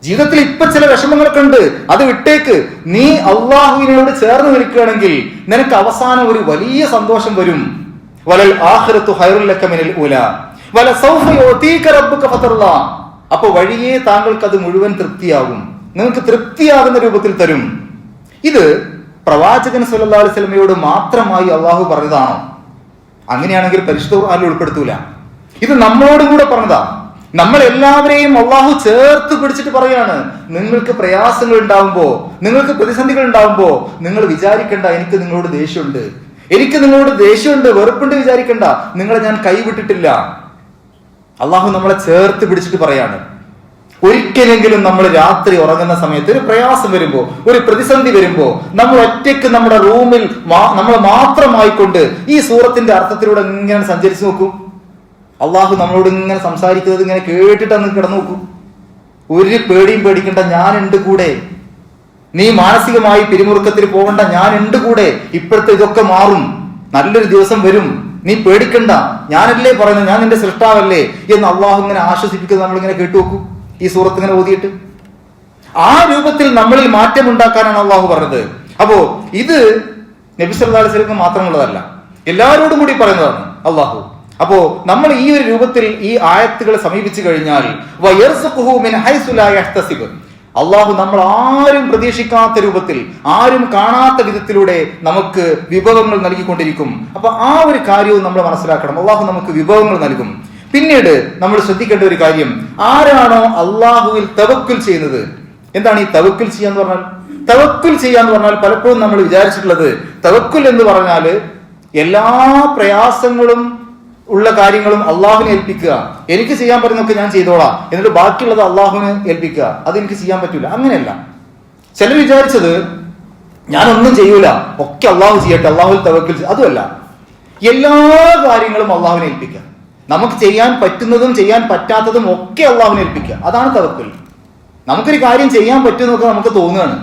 [SPEAKER 1] ജീവിതത്തിൽ ഇപ്പൊ ചില വിഷമങ്ങളൊക്കെ ഉണ്ട്, അത് വിട്ടേക്ക്. നീ അള്ളാഹുവിനോട് ചേർന്ന് നിൽക്കുകയാണെങ്കിൽ നിനക്ക് അവസാനം ഒരു വലിയ സന്തോഷം വരും. വലൽ ആഖിറത്തു ഖൈറുൽ ലക മിനൽ ഊലാ വലസൗഫ യുതീക റബ്ബുക ഫതർളാ, അപ്പൊ വഴിയേ താങ്കൾക്ക് അത് മുഴുവൻ തൃപ്തിയാകും, നിങ്ങൾക്ക് തൃപ്തിയാകുന്ന രൂപത്തിൽ തരും. ഇത് പ്രവാചകൻ സല്ലല്ലാഹു അലൈഹി വസല്ലമയോട് മാത്രമായി അള്ളാഹു പറഞ്ഞതാണോ? അങ്ങനെയാണെങ്കിൽ പരിശുദ്ധ ഖുർആനിൽ ഉൾപ്പെടുത്തൂല. ഇത് നമ്മളോടും കൂടെ പറഞ്ഞതാ. നമ്മൾ എല്ലാവരെയും അള്ളാഹു ചേർത്ത് പിടിച്ചിട്ട് പറയാണ്, നിങ്ങൾക്ക് പ്രയാസങ്ങൾ ഉണ്ടാവുമ്പോ, നിങ്ങൾക്ക് പ്രതിസന്ധികൾ ഉണ്ടാവുമ്പോ നിങ്ങൾ വിചാരിക്കണ്ട എനിക്ക് നിങ്ങളോട് ദേഷ്യമുണ്ട്, എനിക്ക് നിങ്ങളോട് ദേഷ്യമുണ്ട്, വെറുപ്പുണ്ട് വിചാരിക്കണ്ട, നിങ്ങളെ ഞാൻ കൈവിട്ടിട്ടില്ല. അള്ളാഹു നമ്മളെ ചേർത്ത് പിടിച്ചിട്ട് പറയാണ്. ഒരിക്കലെങ്കിലും നമ്മൾ രാത്രി ഉറങ്ങുന്ന സമയത്ത് ഒരു പ്രയാസം വരുമ്പോ, ഒരു പ്രതിസന്ധി വരുമ്പോ, നമ്മൾ ഒറ്റയ്ക്ക് നമ്മുടെ റൂമിൽ നമ്മൾ മാത്രമായിക്കൊണ്ട് ഈ സൂറത്തിന്റെ അർത്ഥത്തിലൂടെ ഇങ്ങനെ സഞ്ചരിച്ചു നോക്കൂ. അള്ളാഹു നമ്മളോട് ഇങ്ങനെ സംസാരിക്കുന്നത് ഇങ്ങനെ കേട്ടിട്ട് അന്ന് കിടന്നു നോക്കൂ. ഒരു പേടിയും പേടിക്കണ്ട, ഞാനുണ്ട് കൂടെ. നീ മാനസികമായി പിരിമുറുക്കത്തിൽ പോകണ്ട, ഞാനുണ്ട് കൂടെ. ഇപ്പോഴത്തെ ഇതൊക്കെ മാറും, നല്ലൊരു ദിവസം വരും, നീ പേടിക്കണ്ട, ഞാനല്ലേ പറയുന്നത്, ഞാൻ നിന്റെ സൃഷ്ടാവല്ലേ എന്ന് അള്ളാഹു ഇങ്ങനെ ആശ്വസിപ്പിക്കുന്നത് നമ്മളിങ്ങനെ കേട്ടുവെക്കൂ. ഈ സൂറത്ത് ഇങ്ങനെ ഓതിയിട്ട് ആ രൂപത്തിൽ നമ്മളിൽ മാറ്റം ഉണ്ടാക്കാനാണ് അള്ളാഹു പറഞ്ഞത്. അപ്പോ ഇത് നബി സല്ലല്ലാഹു അലൈഹി വസല്ലം മാത്രമുള്ളതല്ല, എല്ലാവരോടും കൂടി പറയുന്നതാണ് അള്ളാഹു. അപ്പോ നമ്മൾ ഈ ഒരു രൂപത്തിൽ ഈ ആയത്തുകളെ സമീപിച്ചു കഴിഞ്ഞാൽ വയർസുഖുഹു മിൻ ഹൈസു ലാ യഹ്തസിബ്, അള്ളാഹു നമ്മൾ ആരും പ്രതീക്ഷിക്കാത്ത രൂപത്തിൽ, ആരും കാണാത്ത വിധത്തിലൂടെ നമുക്ക് വിഭവങ്ങൾ നൽകിക്കൊണ്ടിരിക്കും. അപ്പൊ ആ ഒരു കാര്യവും നമ്മൾ മനസ്സിലാക്കണം. അള്ളാഹു നമുക്ക് വിഭവങ്ങൾ നൽകും. പിന്നീട് നമ്മൾ ശ്രദ്ധിക്കേണ്ട ഒരു കാര്യം, ആരാണോ അള്ളാഹുവിൽ തവക്കുൽ ചെയ്യുന്നത്. എന്താണ് ഈ തവക്കുൽ ചെയ്യാന്ന് പറഞ്ഞാൽ? തവക്കുൽ ചെയ്യാന്ന് പറഞ്ഞാൽ പലപ്പോഴും നമ്മൾ വിചാരിച്ചിട്ടുള്ളത് തവക്കുൽ എന്ന് പറഞ്ഞാൽ എല്ലാ പ്രയാസങ്ങളും ഉള്ള കാര്യങ്ങളും അള്ളാഹുവിനെ ഏൽപ്പിക്കുക, എനിക്ക് ചെയ്യാൻ പറ്റുന്നൊക്കെ ഞാൻ ചെയ്തോളാം, എന്നിട്ട് ബാക്കിയുള്ളത് അള്ളാഹുവിനെ ഏൽപ്പിക്കുക, അതെനിക്ക് ചെയ്യാൻ പറ്റൂല. അങ്ങനെയല്ല. ചിലർ വിചാരിച്ചത് ഞാനൊന്നും ചെയ്യൂല, ഒക്കെ അള്ളാഹു ചെയ്യട്ടെ, അള്ളാഹുവിൽ തവക്കുൽ. അതുമല്ല, എല്ലാ കാര്യങ്ങളും അള്ളാഹുവിനെ ഏൽപ്പിക്കുക. നമുക്ക് ചെയ്യാൻ പറ്റുന്നതും ചെയ്യാൻ പറ്റാത്തതും ഒക്കെ അള്ളാഹുവിനെ ഏൽപ്പിക്കുക, അതാണ് തവക്കുൽ. നമുക്കൊരു കാര്യം ചെയ്യാൻ പറ്റുമെന്നൊക്കെ നമുക്ക് തോന്നുകയാണ്,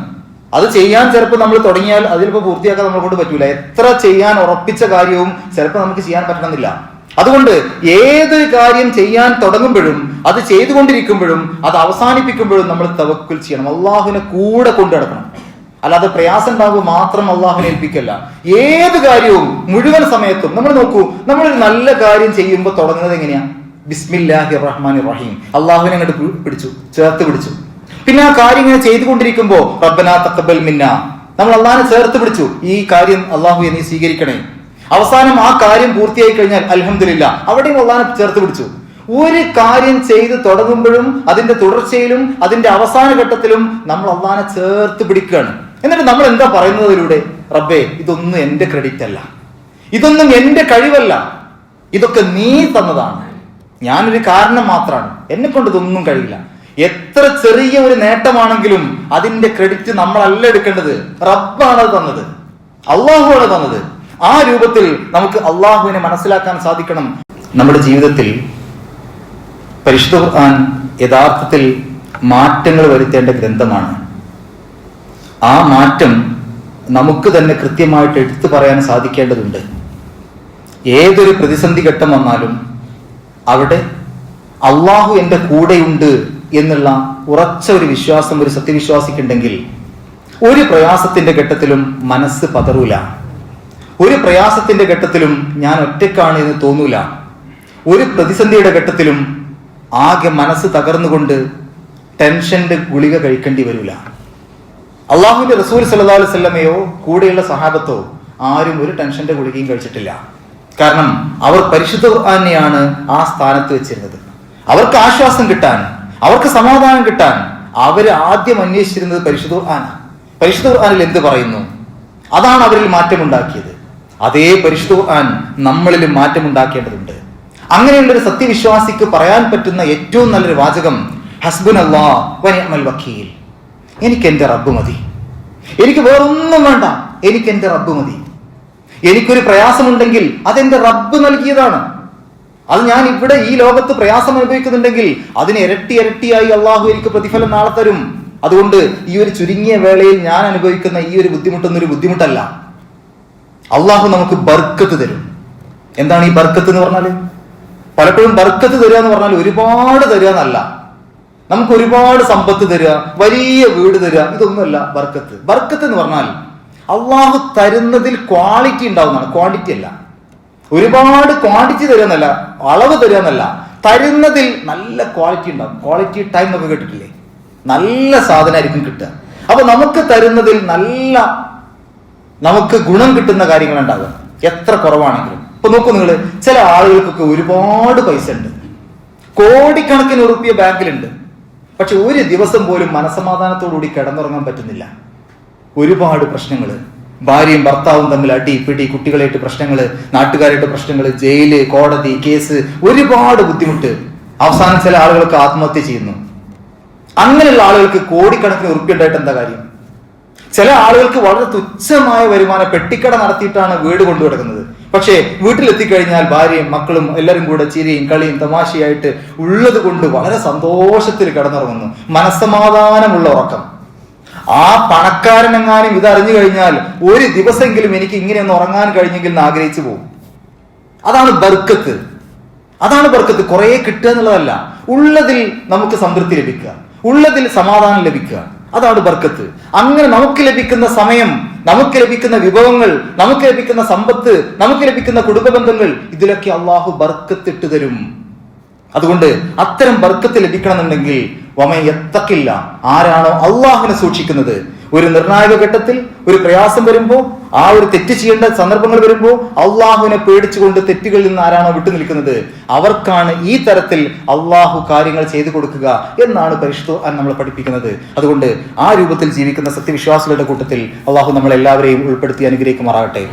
[SPEAKER 1] അത് ചെയ്യാൻ ചിലപ്പോൾ നമ്മൾ തുടങ്ങിയാൽ അതിലിപ്പോൾ പൂർത്തിയാക്കാൻ നമ്മളെ കൊണ്ട് പറ്റൂല. എത്ര ചെയ്യാൻ ഉറപ്പിച്ച കാര്യവും ചിലപ്പോൾ നമുക്ക് ചെയ്യാൻ പറ്റണമെന്നില്ല. അതുകൊണ്ട് ഏതൊരു കാര്യം ചെയ്യാൻ തുടങ്ങുമ്പോഴും, അത് ചെയ്തുകൊണ്ടിരിക്കുമ്പോഴും, അത് അവസാനിപ്പിക്കുമ്പോഴും നമ്മൾ തവക്കുൽ ചെയ്യണം, അള്ളാഹുവിനെ കൂടെ കൊണ്ടു നടക്കണം. അല്ലാതെ പ്രയാസം ഉണ്ടാകുമ്പോൾ മാത്രം അള്ളാഹുവിനെ ഏൽപ്പിക്കല്ല. ഏത് കാര്യവും മുഴുവൻ സമയത്തും നമ്മൾ നോക്കൂ, നമ്മളൊരു നല്ല കാര്യം ചെയ്യുമ്പോൾ തുടങ്ങുന്നത് എങ്ങനെയാ? ബിസ്മില്ലാഹിർ റഹ്മാനിർ റഹീം, അള്ളാഹുവിനെ അങ്ങോട്ട് പിടിച്ചു, ചേർത്ത് പിടിച്ചു. പിന്നെ ആ കാര്യം ഇങ്ങനെ ചെയ്തുകൊണ്ടിരിക്കുമ്പോ റബ്ബനാ തഖബ്ബൽ മിന്നാ, നമ്മൾ അള്ളാഹിനെ ചേർത്ത് പിടിച്ചു, ഈ കാര്യം അള്ളാഹുവേ നീ സ്വീകരിക്കണേ. അവസാനം ആ കാര്യം പൂർത്തിയായി കഴിഞ്ഞാൽ അൽഹംദുലില്ലാ, അവിടെയും അള്ളാഹിനെ ചേർത്ത് പിടിച്ചു. ഒരു കാര്യം ചെയ്ത് തുടങ്ങുമ്പോഴും അതിന്റെ തുടർച്ചയിലും അതിന്റെ അവസാന ഘട്ടത്തിലും നമ്മൾ അള്ളാഹിനെ ചേർത്ത് പിടിക്കുകയാണ്. എന്നിട്ട് നമ്മൾ എന്താ പറയുന്നതിലൂടെ? റബ്ബേ, ഇതൊന്നും എന്റെ ക്രെഡിറ്റ് അല്ല, ഇതൊന്നും എന്റെ കഴിവല്ല, ഇതൊക്കെ നീ തന്നതാണ്, ഞാനൊരു കാരണം മാത്രമാണ്, എന്നെ കൊണ്ട് ഇതൊന്നും കഴിയില്ല. എത്ര ചെറിയ ഒരു നേട്ടമാണെങ്കിലും അതിന്റെ ക്രെഡിറ്റ് നമ്മളല്ല എടുക്കേണ്ടത്, റബ്ബാണ് തന്നത്, അള്ളാഹുവാണ് തന്നത്. ആ രൂപത്തിൽ നമുക്ക് അള്ളാഹുവിനെ മനസ്സിലാക്കാൻ സാധിക്കണം. നമ്മുടെ ജീവിതത്തിൽ പരിശുദ്ധ ഖുർആൻ യഥാർത്ഥത്തിൽ മാറ്റങ്ങൾ വരുത്തേണ്ട ഗ്രന്ഥമാണ്. ആ മാറ്റം നമുക്ക് തന്നെ കൃത്യമായിട്ട് എടുത്തു പറയാൻ സാധിക്കേണ്ടതുണ്ട്. ഏതൊരു പ്രതിസന്ധി ഘട്ടം വന്നാലും അവിടെ അള്ളാഹു എൻ്റെ കൂടെയുണ്ട് എന്നുള്ള ഉറച്ച ഒരു വിശ്വാസം ഒരു സത്യവിശ്വാസിക്കുണ്ടെങ്കിൽ ഒരു പ്രയാസത്തിന്റെ ഘട്ടത്തിലും മനസ്സ് പതറൂല, ഒരു പ്രയാസത്തിന്റെ ഘട്ടത്തിലും ഞാൻ ഒറ്റക്കാണ് എന്ന് തോന്നൂല, ഒരു പ്രതിസന്ധിയുടെ ഘട്ടത്തിലും ആകെ മനസ്സ് തകർന്നുകൊണ്ട് ടെൻഷന്റെ ഗുളിക കഴിക്കേണ്ടി വരില്ല. അള്ളാഹുവിന്റെ റസൂൽ സല്ലല്ലാഹു അലൈഹി വസല്ലമയോ കൂടെയുള്ള സഹാബത്തോ ആരും ഒരു ടെൻഷന്റെ ഗുളികയും കഴിച്ചിട്ടില്ല. കാരണം അവർ പരിശുദ്ധ ഖുർആനെയാണ് ആ സ്ഥാനത്ത് വെച്ചിരുന്നത്. അവർക്ക് ആശ്വാസം കിട്ടാൻ, അവർക്ക് സമാധാനം കിട്ടാൻ അവർ ആദ്യം അന്വേഷിച്ചിരുന്നത് പരിശുദ്ധ ഖുർആനാണ്. പരിശുദ്ധ ഖുർആനിൽ എന്ത് പറയുന്നു, അതാണ് അവരിൽ മാറ്റമുണ്ടാക്കിയത്. അതേ പരിശുദ്ധ ഖുർആൻ നമ്മളിൽ മാറ്റമുണ്ടാക്കേണ്ടതുണ്ട്. അങ്ങനെയുള്ളൊരു സത്യവിശ്വാസിക്ക് പറയാൻ പറ്റുന്ന ഏറ്റവും നല്ലൊരു വാചകം ഹസ്ബുനല്ലാഹ് വ നിഅമൽ വക്കീൽ. എനിക്ക് എൻ്റെ റബ്ബ് മതി, എനിക്ക് വേറൊന്നും വേണ്ട, എനിക്ക് എൻ്റെ റബ്ബ് മതി. എനിക്കൊരു പ്രയാസമുണ്ടെങ്കിൽ അതെന്റെ റബ്ബ് നൽകിയതാണ്. അത് ഞാൻ ഇവിടെ ഈ ലോകത്ത് പ്രയാസം അനുഭവിക്കുന്നുണ്ടെങ്കിൽ അതിന് ഇരട്ടി ഇരട്ടിയായി അള്ളാഹു എനിക്ക് പ്രതിഫലം നാളെ തരും. അതുകൊണ്ട് ഈ ഒരു ചുരുങ്ങിയ വേളയിൽ ഞാൻ അനുഭവിക്കുന്ന ഈ ഒരു ബുദ്ധിമുട്ടൊന്നൊരു ബുദ്ധിമുട്ടല്ല. അള്ളാഹു നമുക്ക് ബർക്കത്ത് തരും. എന്താണ് ഈ ബർക്കത്ത് എന്ന് പറഞ്ഞാല്? പലപ്പോഴും ബർക്കത്ത് തരിക എന്ന് പറഞ്ഞാൽ ഒരുപാട് തരിക എന്നല്ല. നമുക്ക് ഒരുപാട് സമ്പത്ത് തരിക, വലിയ വീട് തരിക, ഇതൊന്നുമല്ല ബർക്കത്ത്. ബർക്കത്ത് എന്ന് പറഞ്ഞാൽ അള്ളാഹു തരുന്നതിൽ ക്വാളിറ്റി ഉണ്ടാവുന്നതാണ്, ക്വാണ്ടിറ്റി അല്ല. ഒരുപാട് ക്വാണ്ടിറ്റി തരിക എന്നല്ല, അളവ് തരിക എന്നല്ല, തരുന്നതിൽ നല്ല ക്വാളിറ്റി ഉണ്ടാവും. ക്വാളിറ്റി ടൈം എന്നൊക്കെ കേട്ടിട്ടില്ലേ? നല്ല സാധനമായിരിക്കും കിട്ടുക. അപ്പൊ നമുക്ക് തരുന്നതിൽ നല്ല നമുക്ക് ഗുണം കിട്ടുന്ന കാര്യങ്ങൾ ഉണ്ടാകുക, എത്ര കുറവാണെങ്കിലും. ഇപ്പൊ നോക്കൂ നിങ്ങള്, ചില ആളുകൾക്കൊക്കെ ഒരുപാട് പൈസ ഉണ്ട്, കോടിക്കണക്കിന് ഉറുപ്പിയ ബാങ്കിലുണ്ട്, പക്ഷെ ഒരു ദിവസം പോലും മനസമാധാനത്തോടുകൂടി കിടന്നുറങ്ങാൻ പറ്റുന്നില്ല. ഒരുപാട് പ്രശ്നങ്ങൾ, ഭാര്യയും ഭർത്താവും തമ്മിൽ അടി പിടി, കുട്ടികളായിട്ട് പ്രശ്നങ്ങൾ, നാട്ടുകാരായിട്ട് പ്രശ്നങ്ങൾ, ജയില്, കോടതി കേസ്, ഒരുപാട് ബുദ്ധിമുട്ട്. അവസാനം ചില ആളുകൾക്ക് ആത്മഹത്യ ചെയ്യുന്നു. അങ്ങനെയുള്ള ആളുകൾക്ക് കോടിക്കണക്കിന് ഉറുപ്പിക ഉണ്ടായിട്ട് എന്താ കാര്യം? ചില ആളുകൾക്ക് വളരെ തുച്ഛമായ വരുമാനം, പെട്ടിക്കട നടത്തിയിട്ടാണ് വീട് കൊണ്ടുകിടക്കുന്നത്. പക്ഷേ വീട്ടിലെത്തിക്കഴിഞ്ഞാൽ ഭാര്യയും മക്കളും എല്ലാവരും കൂടെ ചിരിയും കളിയും തമാശയായിട്ട് ഉള്ളത് കൊണ്ട് വളരെ സന്തോഷത്തിൽ കിടന്നുറങ്ങുന്നു, മനസ്സമാധാനമുള്ള ഉറക്കം. ആ പണക്കാരനെങ്ങാനും ഇതറിഞ്ഞു കഴിഞ്ഞാൽ ഒരു ദിവസമെങ്കിലും എനിക്ക് ഇങ്ങനെയൊന്ന് ഉറങ്ങാൻ കഴിഞ്ഞെങ്കിൽ എന്ന് ആഗ്രഹിച്ചു പോകും. അതാണ് ബർക്കത്ത്. അതാണ് ബർക്കത്ത്. കുറെ കിട്ടുക എന്നുള്ളതല്ല, ഉള്ളതിൽ നമുക്ക് സംതൃപ്തി ലഭിക്കുക, ഉള്ളതിൽ സമാധാനം ലഭിക്കുക, അതാണ് ബർക്കത്ത്. അങ്ങനെ നമുക്ക് ലഭിക്കുന്ന സമയം, നമുക്ക് ലഭിക്കുന്ന വിഭവങ്ങൾ, നമുക്ക് ലഭിക്കുന്ന സമ്പത്ത്, നമുക്ക് ലഭിക്കുന്ന കുടുംബ ബന്ധങ്ങൾ, ഇതിലൊക്കെ അള്ളാഹു ബർക്കത്ത് ഇട്ട് തരും. അതുകൊണ്ട് അത്തരം ബർക്കത്ത് ലഭിക്കണമെന്നുണ്ടെങ്കിൽ വമയത്തക്കില്ല, ആരാണോ അള്ളാഹുവിനെ സൂക്ഷിക്കുന്നത്, ഒരു നിർണായക ഘട്ടത്തിൽ ഒരു പ്രയാസം വരുമ്പോ, ആ ഒരു തെറ്റ് ചെയ്യേണ്ട സന്ദർഭങ്ങൾ വരുമ്പോ അള്ളാഹുവിനെ പേടിച്ചുകൊണ്ട് തെറ്റുകളിൽ നിന്ന് ആരാണോ വിട്ടുനിൽക്കുന്നത്, അവർക്കാണ് ഈ തരത്തിൽ അള്ളാഹു കാര്യങ്ങൾ ചെയ്തു കൊടുക്കുക എന്നാണ് പരിശുദ്ധ ഖുർആൻ നമ്മളെ പഠിപ്പിക്കുന്നത്. അതുകൊണ്ട് ആ രൂപത്തിൽ ജീവിക്കുന്ന സത്യവിശ്വാസികളുടെ കൂട്ടത്തിൽ അള്ളാഹു നമ്മളെല്ലാവരെയും ഉൾപ്പെടുത്തി അനുഗ്രഹിക്കുമാറാകട്ടെ.